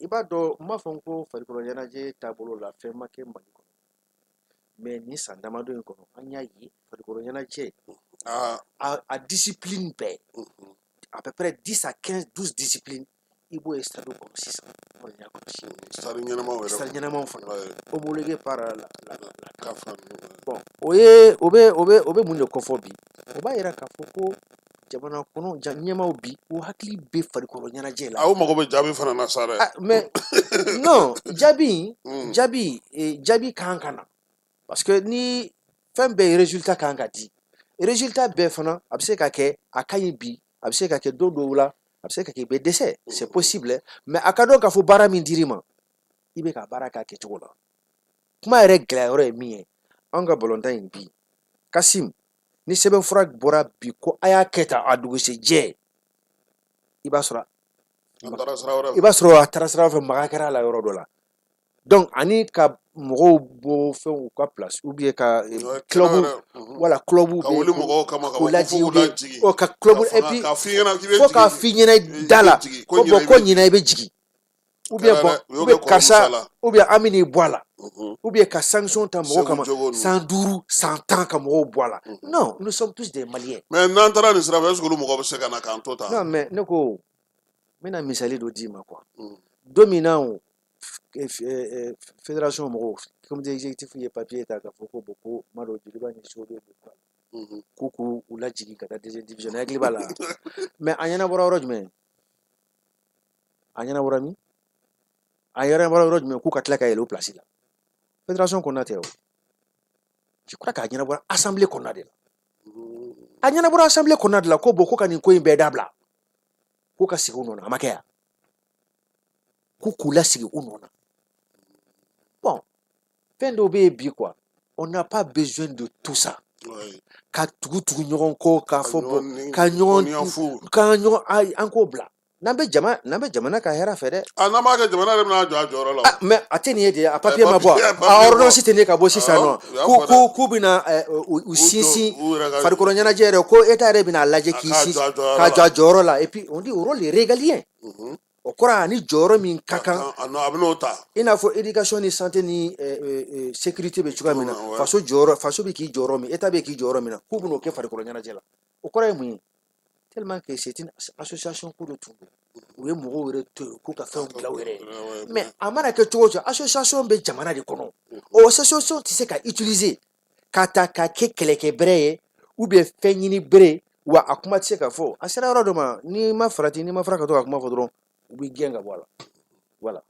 I b'a dɔn n b'a fɔ ko farikolo ɲɛnajɛ taabolo la fɛn ma kɛ Mali kɔnɔ. Mais nin san damadɔ in kɔnɔ an y'a ye farikolo ɲɛnajɛ a discipline bɛɛ à peu près 10 à 15 12 disciplines i b'o ye stade kɔnɔ sisan. Stade ɲɛnamaw fana homologué par la CAF. Bon o bɛ mun de kofɔ bi o b'a yira k'a fɔ ko jamana kɔnɔ ɲɛmaaw bi u hakili bɛ farikolo ɲɛnajɛ la. Aw mago bɛ jaabi fana na sa dɛ. Mais non jaabi kan ka na parce que ni fɛn bɛɛ résultat kan ka di résultat bɛɛ fana a bɛ se ka kɛ a ka ɲi bi a bɛ se ka kɛ don dɔw la a bɛ se ka kɛ i bɛ dɛsɛ c'est possible mais a ka dɔn k'a fɔ baara min dir'i ma i bɛ ka baara k'a kɛcogo la. Kuma yɛrɛ gɛlɛya yɔrɔ ye min ye an ka ballontan in bi Kasim ni sɛbɛnfura bɔra bi ko a y'a kɛ tan a dugusɛjɛ i b'a sɔrɔ a taara sira fɛ maga kɛra a la yɔrɔ dɔ la. Donc ani ka mɔgɔw bɔ fɛnw ka place ou bien ka club bɛ k'u lajigin ka club et puis fo k'a f'i ɲɛna da la ko bon ko ɲina i bɛ jigin ou bien karisa ou bien an bɛ n'i bɔ a la ou bien ka sanction ta mɔgɔw kama 105 110 ka mɔgɔw bɔ a la. Non nous sommes tous des Maliens. Mais n'an taara nin sira fɛ est ce que olu mɔgɔ bɛ se ka na k'an to tan? Non mais ne ko n bɛna misali dɔ d'i ma quoi. Don min na fédération mɔgɔw comité exécutif ye papier ta k'a fɔ ko bon ko kuma dɔ jeliba ni so bɛ don ko k'u lajigin ka taa deuxième division ne hakili b'a la. Mais a ɲɛnabɔra yɔrɔ jumɛn? A ɲɛnabɔra min? A ɲɛnabɔra yɔrɔ jumɛn k'u ka tila ka yɛlɛ o place la? Fédération kɔnɔna tɛ o. Je crois k'a ɲɛnabɔra assemblée kɔnɔna de la. A ɲɛnabɔra assemblée kɔnɔna de la ko bon ko ka nin ko in bɛɛ dabila ko ka sigi u nɔ na a ma kɛ yan. Ko k'u lasigi u nɔ na. Bon fɛn dɔw bɛ yen bi quoi on n'a pas besoin de tout ça. Ka tugu ɲɔgɔn kɔ k'a fɔ bon ka ɲɔgɔn an k'o bila. N'an bɛ jamana ka hɛrɛ fɛ dɛ. N'an b'a kɛ jamana yɛrɛ bɛna jɔ a jɔyɔrɔ la. Mais a tɛ nin ye de a papier ma bɔ a ordonnance tɛ ne ka bɔ sisan nɔ k'u bɛna u sinsin farikolo ɲɛnajɛ yɛrɛ ko État yɛrɛ bɛna a lajɛ k'i sinsin ka jɔ a jɔyɔrɔ la et puis on dit au rôle régalien. O kɔrɔ ani jɔyɔrɔ min ka kan a bɛn'o ta. I n'a fɔ éducation ni santé ni sécurité bɛ cogoya min na faso bɛ k'i jɔyɔrɔ min État bɛ k'i jɔyɔrɔ min na k'u bɛn'o kɛ farikolo ɲɛnajɛ la o kɔrɔ ye mun ye tellement que c'est une association ko de tun don u ye mɔgɔw yɛrɛ to yen k'u ka fɛnw dilan u yɛrɛ ye mais a mana kɛ cogo o cogo association bɛ jamana de kɔnɔ o association tɛ se ka utiliser k'a ta k'a kɛ kɛlɛkɛ bere ye ou bien fɛn ɲini bere wa a kuma tɛ se ka fɔ a sera yɔrɔ dɔ ma n'i ma farati n'i ma fara ka to ka kuma fɔ dɔrɔn u bɛ gɛn ka bɔ a la voilà.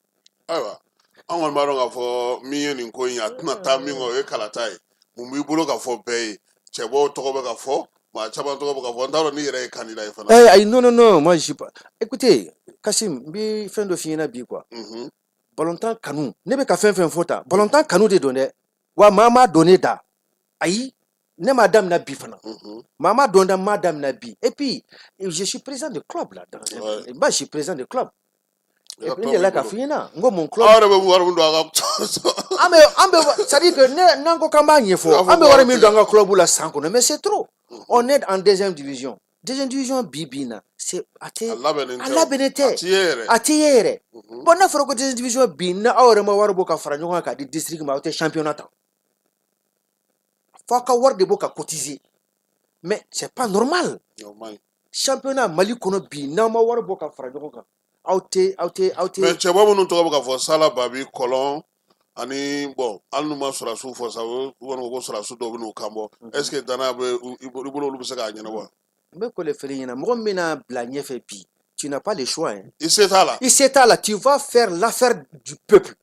Ayiwa an kɔni b'a dɔn k'a fɔ min ye nin ko in a tɛna taa min kɔ o ye kalata ye mun b'i bolo ka fɔ bɛɛ ye cɛbɔw tɔgɔ bɛ ka fɔ maa caman tɔgɔ bɛ ka fɔ n t'a dɔn n'i yɛrɛ ye candidat ye fana. Ayi non moi je suis pas. Écoutez Kasim n bɛ fɛn dɔ f'i ɲɛna bi quoi. Ballontan kanu ne bɛ ka fɛn fɛn fɔ tan ballontan kanu de don dɛ wa maa m'a dɔn ne da ayi ne m'a daminɛ bi fana maa m'a dɔn da m'a daminɛ bi et puis je suis président de club là je suis président de club. N delila k'a f'i ɲɛna n ko mon club. Aw yɛrɛ bɛ wari min don a ka. An bɛ c'est à dire que n'an ko k'an b'a ɲɛfɔ an bɛ wari min don an ka club la san kɔnɔ mais c'est trop. On est en deuxième division. Deuxième division bi na c'est a labɛnnen tɛ a tɛ ye yɛrɛ. Bon n'a fɔra ko deuxième division bi na aw yɛrɛ ma wari bɔ ka fara ɲɔgɔn kan k'a di district ma aw tɛ championnat ta. F'a ka wari de bɔ ka cotiser mais c'est pas normal. Championnat Mali kɔnɔ bi n'aw ma wari bɔ ka fara ɲɔgɔn kan aw tɛ. Mais cɛbɔ minnu tɔgɔ bɛ ka fɔ Sala Babi Kɔlɔn ani bon hali n'u ma sɔrɔsiw fɔ sa u kɔni ko sɔrɔsiw dɔw bɛ n'u kan bɔ est ce que danaya bɛ i bolo olu bɛ se k'a ɲɛnabɔ n bɛ ko le fɛnɛ ɲɛna mɔgɔ min bɛna bila ɲɛfɛ bi tu n'as pas le choix hein. i se t'a la I se t'a la tu vas faire l'affaire du peuple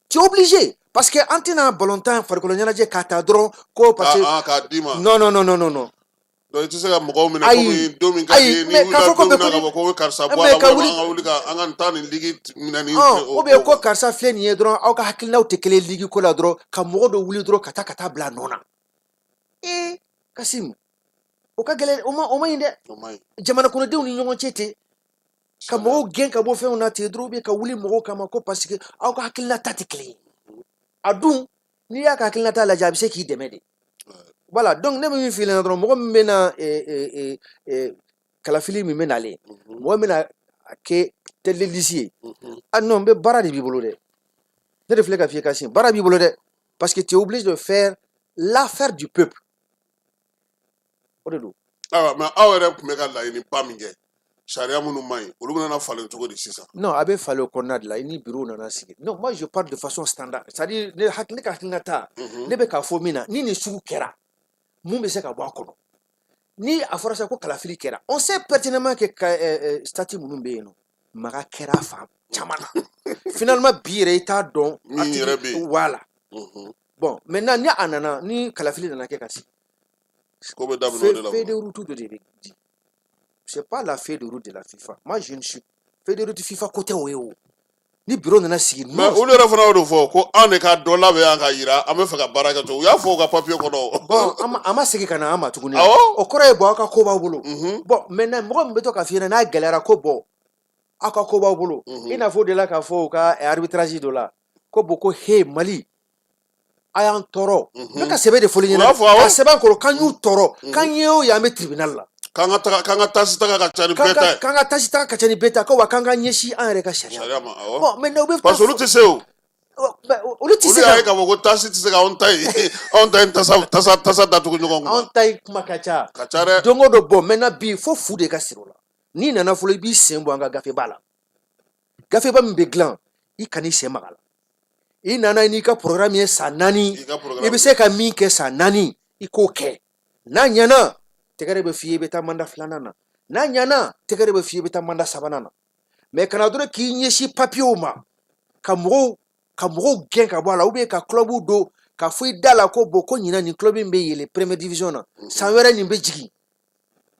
tu es obligé parce que an tɛna balontan farikolo ɲɛnajɛ k'a ta dɔrɔn ko parce que k'a d'i ma non non non non non non donc i tɛ se ka mɔgɔw minɛ Ayi. komi don min ka di ye ni mais k'a wulila fɔ ko don min bɛ na ko ka fɔ ko karisa bɔ mais a la ka walima wuli- an ka wuli ka an ka nin taa nin ligi minɛ nin ou bien ko karisa filɛ nin ye dɔrɔn aw ka hakilinaw tɛ kelen ligi ko la dɔrɔn ka mɔgɔ dɔ wuli dɔrɔn ka taa bila a nɔ na Kasimu o ka gɛlɛn o ma ɲi dɛ o man ɲi jamana kɔnɔdenw ni ɲɔgɔn cɛ ten ka mɔgɔw gɛn ka bɔ fɛnw na ten dɔrɔn ou bien ka wuli mɔgɔw kama ko parce que aw ka hakilina ta tɛ kelen ye a dun n'i y'a ka hakilina ta lajɛ a bɛ se k'i dɛmɛ de voilà donc ne bɛ min f'i ɲɛna dɔrɔn mɔgɔ min bɛna kalafili min bɛ nalen mɔgɔ min bɛna a kɛ tête de liste ye non n bɛ baara de b'i bolo dɛ ne de filɛ ka f'i ye Kasim baara b'i bolo dɛ parce que tu es obligé de faire l'affaire du peuple o de don ayiwa mɛ aw yɛrɛ tun bɛ ka laɲiniba min kɛ sariya minnu man ɲi olu bɛna falen cogo di sisan non a bɛ falen o kɔnɔna de la i ni bureau nana sigi non moi je parle de façon standard c'est à dire ne ka hakilina ta ne bɛ k'a fɔ min na ni nin sugu kɛra mun bɛ se ka bɔ a kɔnɔ ni a fɔra sa ko kalafili kɛra on sait pertinemment que statut minnu bɛ yen nɔ maga kɛra a fan caman na finalement bi yɛrɛ i t'a dɔn Min yɛrɛ bɛ yen. voilà bon maintenant ni a nana ni kalafili nana kɛ ka sigi ko bɛ daminɛ o de la feuille de route dɔ de bɛ di c'est pas la feuille de route de la FIFA moi je ne suis feuille de route FIFA ko tɛ o ye o ni bureau nana sigi mɛ olu yɛrɛ fana y'o de fɔ ko anw de ka dɔ labɛn yan ka yira an bɛ fɛ ka baara kɛ cogo u y'a fɔ u ka papiye kɔnɔ bon a ma segin ka na an ma tuguni Awɔ. o kɔrɔ ye bɔn aw ka ko b'aw bolo bon maintenant mɔgɔ min bɛ to ka f'i ɲɛna n'a gɛlɛyara ko bɔn aw ka ko b'aw bolo i n'a fɔ o de la k'a fɔ u ka arbitrage dɔ la ko bon ko he Mali a y'an tɔɔrɔ ne ka sɛbɛn de fɔli U y'a ɲɛna fɔ, awɔ. ka sɛbɛn kɔrɔ k'an y'u tɔɔrɔ k'an ye o ye an bɛ tribunal la k'an ka taasi taga ka ca ni bɛɛ ta ye k'an ka tasi taga ka ca ni bɛɛ ta ko wa k'an ka ɲɛsin an yɛrɛ ka sariya sariya ma awɔ bon maintenant u bɛ parce que olu tɛ se o olu tɛ olu se y'a ye ka k'a fɔ ko taasi tɛ se ka anw ta ye anw ta ye tasa datugu ɲɔgɔn kun anw ta ye kuma ka ca ka ca dɛ don o don bon maintenant bi fo fu de ka siri o la n'i nana fɔlɔ i b'i sen bɔ an ka gafeba la gafeba min bɛ dilan i kan'i sen maga la i nana n'i ka programme ye san 4 I ka programme. i bɛ se ka min kɛ san 4 i k'o kɛ n'a ɲɛna tɛgɛ de bɛ f'i ye i bɛ taa mandat 2nan na n'a ɲɛna tɛgɛ de bɛ f'i ye i bɛ taa mandat 3nan na mais kana dɔrɔn k'i ɲɛsin papiyew ma ka mɔgɔw gɛn ka bɔ a la ou bien ka club don ka fɔ i da la ko bon ko ɲinan nin club in bɛ yɛlɛ première division na san wɛrɛ nin bɛ jigin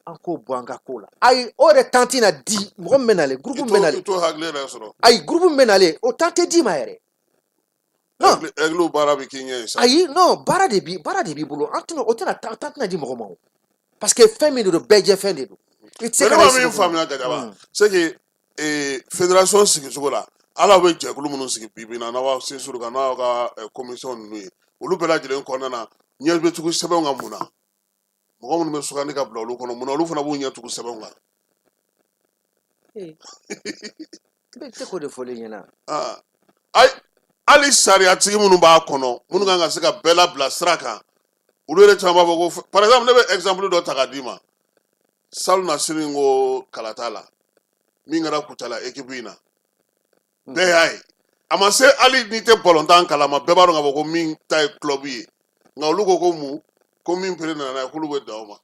an k'o bɔ an ka ko la ayi o yɛrɛ temps tɛna di mɔgɔ min bɛ nalen groupe min bɛ i nalen t'o hakili yɛrɛ sɔrɔ ayi groupe min bɛ nalen o temps tɛ d'i ma yɛrɛ non ɛgiliw baara bɛ k'i ɲɛ ye sa ayi non baara de b'i bolo an tɛna o tɛna temps tɛna di mɔgɔ ma o parce que fɛn min de don bɛɛ jɛ fɛn de don i tɛ se mais ka ne ma na i sigi min o kɔnɔ. faamuya Gajaba c'est que fédération sigicogo la ala bɛ jɛkulu minnu sigi bi na n'aw b'aw sinsin o kan n'aw ka commission ninnu ye olu bɛɛ lajɛlen kɔnɔna na ɲɛ bɛ tugu sɛbɛnw kan mun na mɔgɔ minnu bɛ sugandi ka bila olu kɔnɔ mun na olu fana b'u ɲɛ tugu sɛbɛnw kan n bɛ tɛ k'o de fɔli ɲɛna ayi hali sariyatigi minnu b'a kɔnɔ minnu kan ka se ka bɛɛ labila sira kan olu yɛrɛ caman b'a fɔ ko par exemple ne bɛ exemple dɔ ta k'a d'i ma Salu Nasiri ko kala t'a la min kɛra Kucala équipe in na bɛɛ y'a ye a ma se hali n'i tɛ balontan kalama bɛɛ b'a dɔn k'a fɔ ko min ta ye club ye nka olu ko ko mun ko min pere nana n'a ye k'olu bɛ dan o ma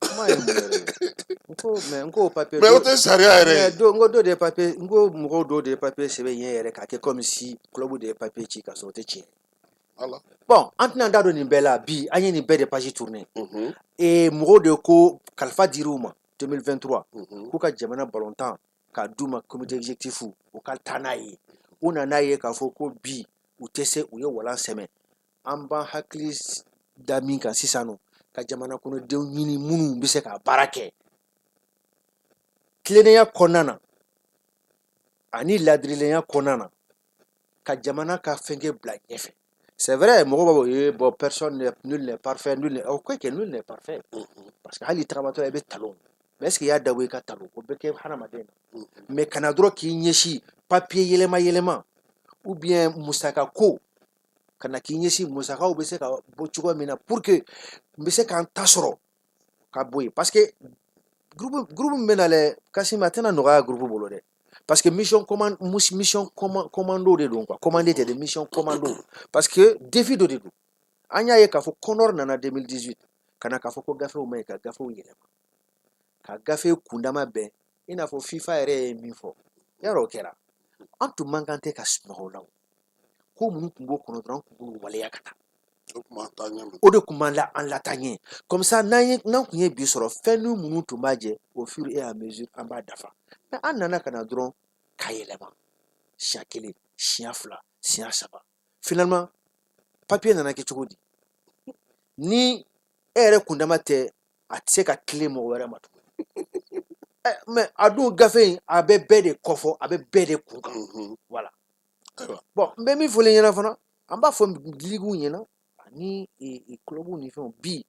kuma ye mun yɛrɛ ye n ko papier mais o tɛ sariya yɛrɛ ye n ko dɔ de ye papier n ko mɔgɔw dɔw de ye papier sɛbɛn ɲɛ yɛrɛ k'a kɛ comme si club de ye papier ci ka sɔrɔ o tɛ tiɲɛ Ala bon an tɛna an da don nin bɛɛ la bi an ye nin bɛɛ de page tourner mɔgɔw de ko kalifa dir'u ma 2023 k'u ka jamana balontan k'a d'u ma comité exécutif u ka taa n'a ye u nana ye k'a fɔ ko bi u tɛ se u ye walan sɛmɛ an b'an hakili da min kan sisan nɔ ka jamana kɔnɔdenw ɲini minnu bɛ se ka baara kɛ tilennenya kɔnɔna na ani ladirilenya kɔnɔna na ka jamana ka fɛnkɛ bila ɲɛfɛ c'est vrai mɔgɔw b'a fɔ bon personne nul n'est parfait nul n'est parfait parce que hali tagamatɔ i bɛ talon mais est-ce que i y'a dabɔ i ka talon o bɛ kɛ hadamaden na mais kana dɔrɔn k'i ɲɛsin papier yɛlɛma ou bien musaka ko kana k'i ɲɛsin musakaw bɛ se ka bɔ cogo min na pour que n bɛ se k'an ta sɔrɔ ka bɔ yen parce que groupe min bɛ na dɛ Kassim a tɛna nɔgɔya groupe bolo dɛ parce que mission commando de don quoi commandé de mission commando parce que défi de don anya ye ka fo Connor nana 2018 kana ka fo ko gafe o mai ka gafe o yelema ka gafe kundama be ina fo FIFA yɛrɛ min fɔ yaro kɛra an tun man kan tɛ ka sunɔgɔ la ko mun tun b'o kɔnɔ dɔrɔn kun b'o waleya ka taa o de tun b'an lataa ɲɛ comme ça n'an kun ye bi sɔrɔ fɛn ni minnu tun b'a jɛ au fur et à mesure an b'a dafa mais an nana ka na dɔrɔn k'a yɛlɛma siɲɛ kelen siɲɛ fila siɲɛ saba finalement papier nana kɛ cogo di ni e yɛrɛ kundama tɛ a tɛ se ka tile mɔgɔ wɛrɛ ma tugun mais a dun gafe in a bɛ bɛɛ de kɔfɔ a bɛ bɛɛ de kun kan voilà bon n bɛ min fɔlen ɲɛna fana an b'a fɔ ligiw ɲɛna ani clubw ni fɛnw bi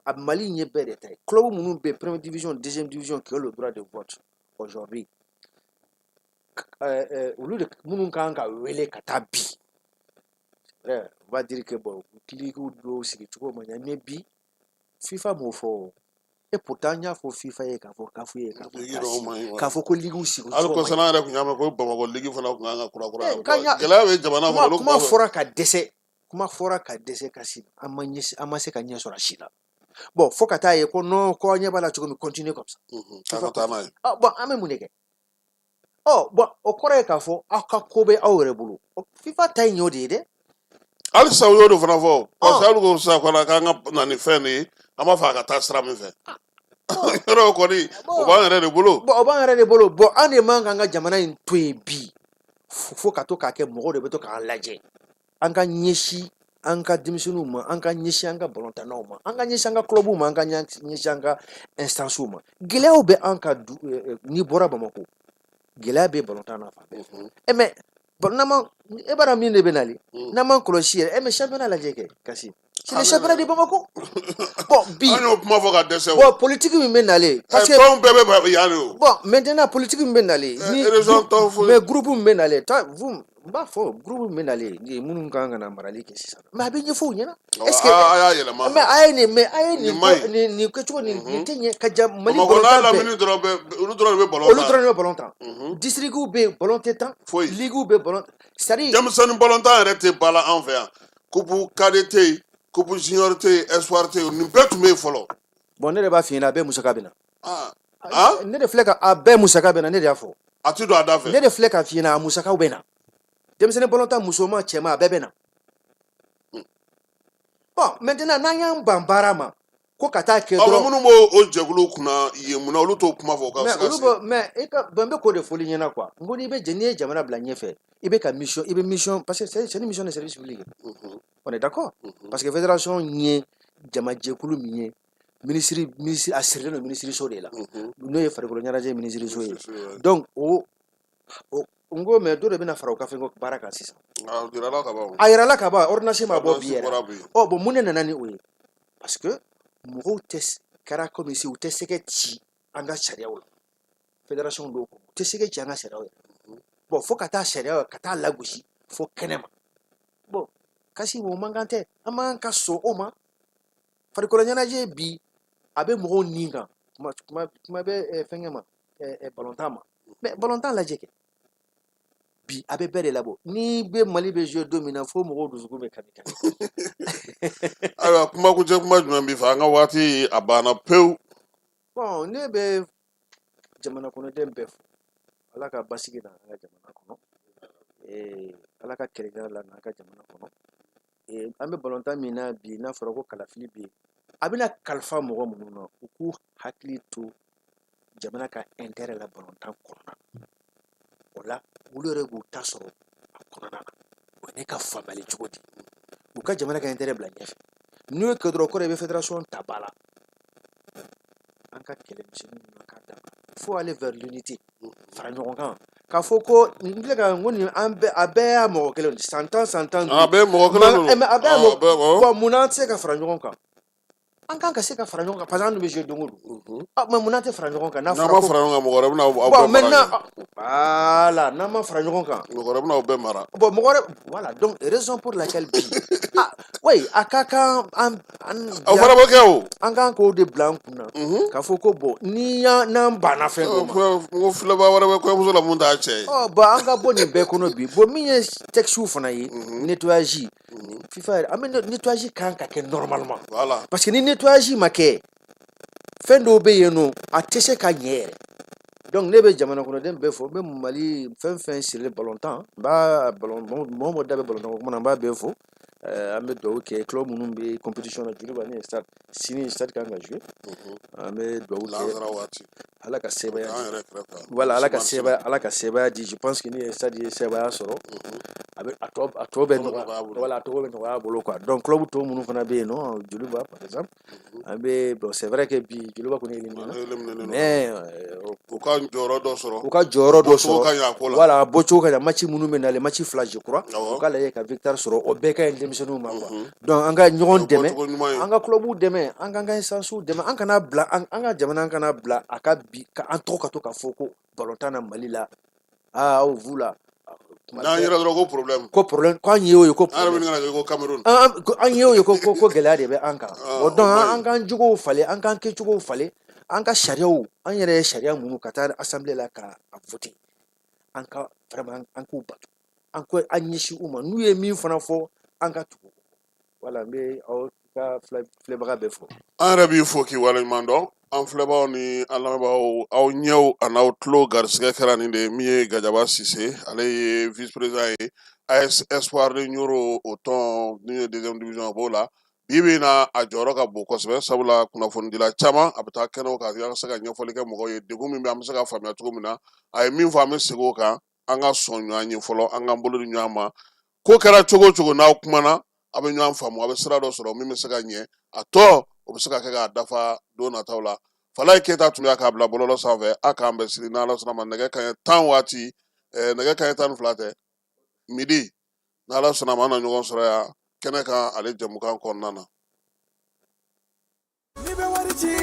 a Mali ɲɛ bɛɛ de ta ye club minnu bɛ première division deuxième division qui ont le droit de vote aujourd'hui olu de minnu kan ka wele ka taa bi on va dire que bon ligiw dɔw sigi cogo ma ɲa mais bi FIFA m'o fɔ et pourtant n y'a fɔ FIFA ye k'a fɔ CAF ye k'a fɔ ko ligiw sigi cogo ma ɲa hali kɔsana yɛrɛ kun y'a mɛn ko Bamakɔ ligi fana kun kan ka kurakura gɛlɛya bɛ jamana kɔnɔ kuma fɔra ka dɛsɛ kasi an ma se ka ɲɛ sɔrɔ a si la bon fo ka taa ye ko non ko an ɲɛ b'a la cogo min continuer comme ça k'a ka taa n'a ye bon an bɛ mun de kɛ bon o kɔrɔ ye k'a fɔ aw ka ko bɛ aw yɛrɛ bolo FIFA ta ye ɲɛ o de ye dɛ hali sisan u y'o de fana fɔ parce que hali ko sisan kɔni k'an ka na ni fɛn de ye an b'a fɛ a ka taa sira min fɛ yɔrɔ kɔni o b'an yɛrɛ de bolo o b'an yɛrɛ de bolo bon an de man kan ka jamana in to yen bi fo ka to k'a kɛ mɔgɔw de bɛ to k'an lajɛ an ka ɲɛsin an ka denmisɛnninw ma an ka ɲɛsin an ka balontannaw ma an ka ɲɛsin an ka clubw ma an ka ɲɛsin an ka instances ma gɛlɛyaw bɛ an ka n'i bɔra Bamakɔ gɛlɛya bɛ balontan na fan bɛɛ fɛ mais e b'a dɔn min de bɛ nali n'an m'an kɔlɔsi yɛrɛ mais championnat lajɛ kɛ kasi c'est le championnat de Bamako bon bi an y'o kuma fɔ ka dɛsɛ bon politique min bɛ nalen parce que tɔnw bɛɛ bɛ yan de o bon maintenant politique min bɛ nalen ni mais groupe min bɛ nalen vous n b'a fɔ groupe min bɛ nalen minnu kan ka na marali kɛ sisan mais a bɛ ɲɛfɔ u ɲɛna est-ce que a y'a yɛlɛma mais a ye nin kɛcogo nin tɛ ɲɛ ka ja Mali balontan bɛɛ olu dɔrɔn de bɛ ballon tan districtw bɛ yen ballon tɛ tan ligues bɛ ballon c'est à dire denmisɛnnin balontan yɛrɛ tɛ ba la an fɛ yan coupe cadet tɛ yen coupe junior tɛ yen espoir tɛ yen nin bɛɛ tun bɛ yen fɔlɔ bon ne de b'a f'i ɲɛna a bɛɛ musaka bɛ na ah ne de filɛ ka a bɛɛ musaka bɛ na ne de y'a fɔ a ti don a da fɛ ne de filɛ ka f'i ɲɛna a musakaw bɛ na denmisɛnnin balontan musoman cɛman a bɛɛ bɛ na bon maintenant n'an y'an ban baara ma ko ka taa kɛ dɔrɔn minnu b'o jɛkulu kunna yen mun na olu t'o kuma fɔ ka se ka se mais e ka ban bɛ k'o de fɔli ɲɛna quoi n ko n'i ye jamana bila ɲɛfɛ i bɛ ka mission parce que c'est une mission de service public on est d'accord parce que fédération ye jamajɛkulu min ye ministre a sirilen don ministériso de la n'o ye farikolo ɲɛnajɛ ministériso ye donc n ko mais dɔ de bɛna fara o ka fɛn ko baara kan sisan a yirala ka ban ordonnance ma bɔ bi yɛrɛ bon mun de nana ni o ye parce que mɔgɔw tɛ kɛra comme si u tɛ sɛgɛ ci an ka sariyaw la fédération dɔw u tɛ sɛgɛ ci an ka sariyaw la bon fo ka taa sariyaw ka taa lagosi fo kɛnɛma bon kasi o man kan tɛ an man ka sɔn o ma farikolo ɲɛnajɛ bi a bɛ mɔgɔw nin kan kuma bɛ fɛnkɛ ma balontan ma mais balontan lajɛ kɛ bi a bɛ bɛɛ de labɔ ni bɛ Mali bɛ jouer don min na fo mɔgɔw dusukun bɛ kami ayiwa kumakuncɛ kuma jumɛn b'i fɛ an ka waati a banna pewu bon ne bɛ jamana kɔnɔden bɛɛ fo ala ka basigi na an ka jamana kɔnɔ ala ka kɛlɛkɛla la n'an ka jamana kɔnɔ an bɛ balontan min na bi n'a fɔra ko kalafili bɛ yen a bɛna kalifa mɔgɔ minnu na u k'u hakili to jamana ka intérêt la balontan kɔnɔna o la olu yɛrɛ b'u ta sɔrɔ a kɔnɔna na o ye ne ka faamuyali cogo di u ka jamana ka intérêt bila ɲɛfɛ n'u ye kɛ dɔrɔn kɔrɔ i bɛ fédération ta ba la an ka kɛlɛmisɛnninw na k'a dabila fo aller vers l'unité fara ɲɔgɔn kan k'a fɔ ko n filɛ ka n ko nin a bɛɛ y'a mɔgɔ kelen san tan a bɛɛ mɔgɔ kelen mais a bɛɛ bon munna an tɛ se ka fara ɲɔgɔn kan an kan ka se ka fara ɲɔgɔn kan parce que an dun bɛ jouer don o don mais mun na tɛ fara ɲɔgɔn kan n'a n'a fɔra ma ko fara ɲɔgɔn kan mɔgɔ wɛrɛ bɛna aw bon bɛɛ mara maintenant ɲɛ. voilà n'an ma fara ɲɔgɔn kan mɔgɔ wɛrɛ bɛna aw bɛɛ mara. bon mɔgɔ wɛrɛ voilà donc raison pour laquelle bi oui a ka kan aw fana b'o kɛ o. an kan k'o de bila an kunna k'a fɔ ko bon ni n'an banna fɛn dɔ ma n ko filɛba wɛrɛ bɛ kɔɲɔmuso la mun t'a cɛ ye. bon an ka bɔ nin bɛɛ kɔnɔ bi bon min ye texte fana ye nettoyage FIFA an bɛ nettoyage kan ka kɛ normalement voilà parce que ni nettoyage ma kɛ fɛn dɔw bɛ yen nɔ a tɛ se ka ɲɛ yɛrɛ donc ne bɛ jamana kɔnɔden bɛɛ fɔ n bɛ Mali fɛn fɛn sirilen balontan n b'a mɔgɔ da bɛ balontan ko kuma na n b'a bɛɛ fɔ an bɛ dugawu kɛ club minnu bɛ compétition na Joliba ne ye stade sini stade kan ka jouer an bɛ dugawu kɛ lansara waati ala ka sebaya an yɛrɛ kɛrɛfɛ voilà ala ka sebaya di je pense que ni ye stade ye sebaya sɔrɔ a tɔ bɛ nɔgɔya voilà a tɔ bɛ nɔgɔya a bolo quoi donc club tɔ minnu fana bɛ yen nɔ Joliba par exemple an bɛ bon c'est vrai que bi Joliba kɔni éliminé mais u ka jɔyɔrɔ dɔ sɔrɔ u ka jɔyɔrɔ dɔ bɔcogo ka ɲɛ a ko la voilà bɔcogo ka ɲɛ match minnu bɛ nalen match fila je crois awɔ u ka lajɛ ka victoire sɔrɔ o bɛɛ ka ɲi denmisɛnninw ma quoi donc an ka ɲɔgɔn dɛmɛ bɔcogo ɲuman ye an ka clubw dɛmɛ an k'an ka instances dɛmɛ an kana bila an ka jamana an kana bila a ka bi ka an tɔgɔ ka to k'a fɔ ko balontan na Mali la aw vous là n'an yɛrɛ dɔrɔn ko problème ko problème ko an ye o ye ko an yɛrɛ bɛ ɲini ka na kɛ ko Cameroun an ye o ye ko gɛlɛya de bɛ an kan o donc an k'an jogow falen an k'an kɛcogow falen an ka sariyaw an yɛrɛ ye sariya minnu ka taa assemblée la ka a voter an ka vraiment an k'u bato an ɲɛsin u ma n'u ye min fana fɔ an ka tugu voilà n bɛ aw ka filɛbaga bɛɛ fɔ an yɛrɛ b'i fo k'i waleɲuman dɔn an filɛbagaw ni an lamɛnbagaw aw ɲɛw a n'aw tulo garisɛgɛ kɛra nin de ye min ye Gajaba Sise ale ye vice président ye AS Espoir de Nioro o tɔn min ye deuxième division a b'o la bi bi in na a jɔyɔrɔ ka bon kosɛbɛ sabula kunnafonidila caman a bɛ taa kɛnɛw kan an ka se ka ɲɛfɔli kɛ mɔgɔw ye degun min bɛ an bɛ se ka faamuya cogo min na a ye min fɔ an bɛ segin o kan an ka sɔn ɲɔgɔn ye fɔlɔ an k'an bolo di ɲɔgɔn ma ko kɛra cogo o cogo n'aw kumana a bɛ ɲɔgɔn faamu a bɛ sira dɔ sɔrɔ min bɛ se ka ɲɛ a tɔ o bɛ se ka kɛ k'a dafa don nataw la Falaye Keyita tun y'a k'a bila bɔlɔlɔ sanfɛ a k'an bɛn sini n'Ala sɔnna ma nɛgɛ kanɲɛ 10 waati nɛgɛ kanɲɛ 12 tɛ midi n'Ala sɔnna ma an na ɲɔgɔn sɔrɔ yan kɛnɛ kan ale jɛmukan kɔnɔna na. Ni bɛ wari ci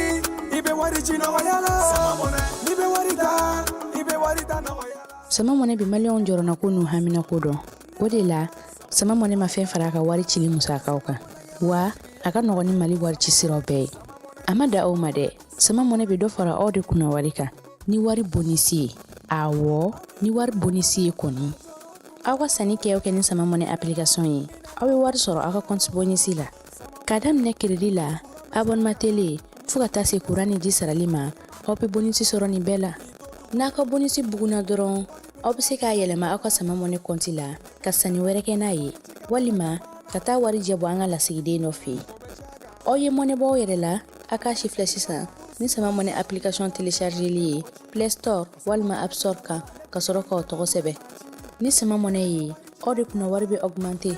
i bɛ wari ci nɔgɔya la ni bɛ wari ta i bɛ wari ta nɔgɔya la. Sama mɔnɛ bi maliyɛnw jɔrɔna ko n'u hamina ko dɔn o de la sama mɔnɛ ma fɛn fara a ka wari cili musakaw kan wa a ka nɔgɔn ni Mali wari ci siraw bɛɛ ye a ma da aw ma dɛ sama mɔnɛ bɛ dɔ fara aw de kunna wari kan ni wari bonisi ye awɔ ni wari bonisi ye kɔni aw ka sanni kɛ aw kɛ ni sama mɔnɛ application ye aw bɛ wari sɔrɔ aw ka compte bonisi la k'a daminɛ crédit la abonnement télé fo ka taa se courant ni ji sarali ma aw bɛ bonisi sɔrɔ nin bɛɛ la n'a ka bonisi buguna dɔrɔn aw bɛ se k'a yɛlɛma aw ka sama mɔnɛ compte la ka sanni wɛrɛ kɛ n'a ye walima ka taa wari jɛ bɔ an ka lasigiden dɔ fɛ yen aw ye mɔnɛ bɔ aw yɛrɛ la a k'a si filɛ sisan ni sama mɔnɛ application téléchargeli ye Play Store walima App Store kan ka sɔrɔ k'aw tɔgɔ sɛbɛn ni sama mɔnɛ ye aw de kunna wari bɛ augmenter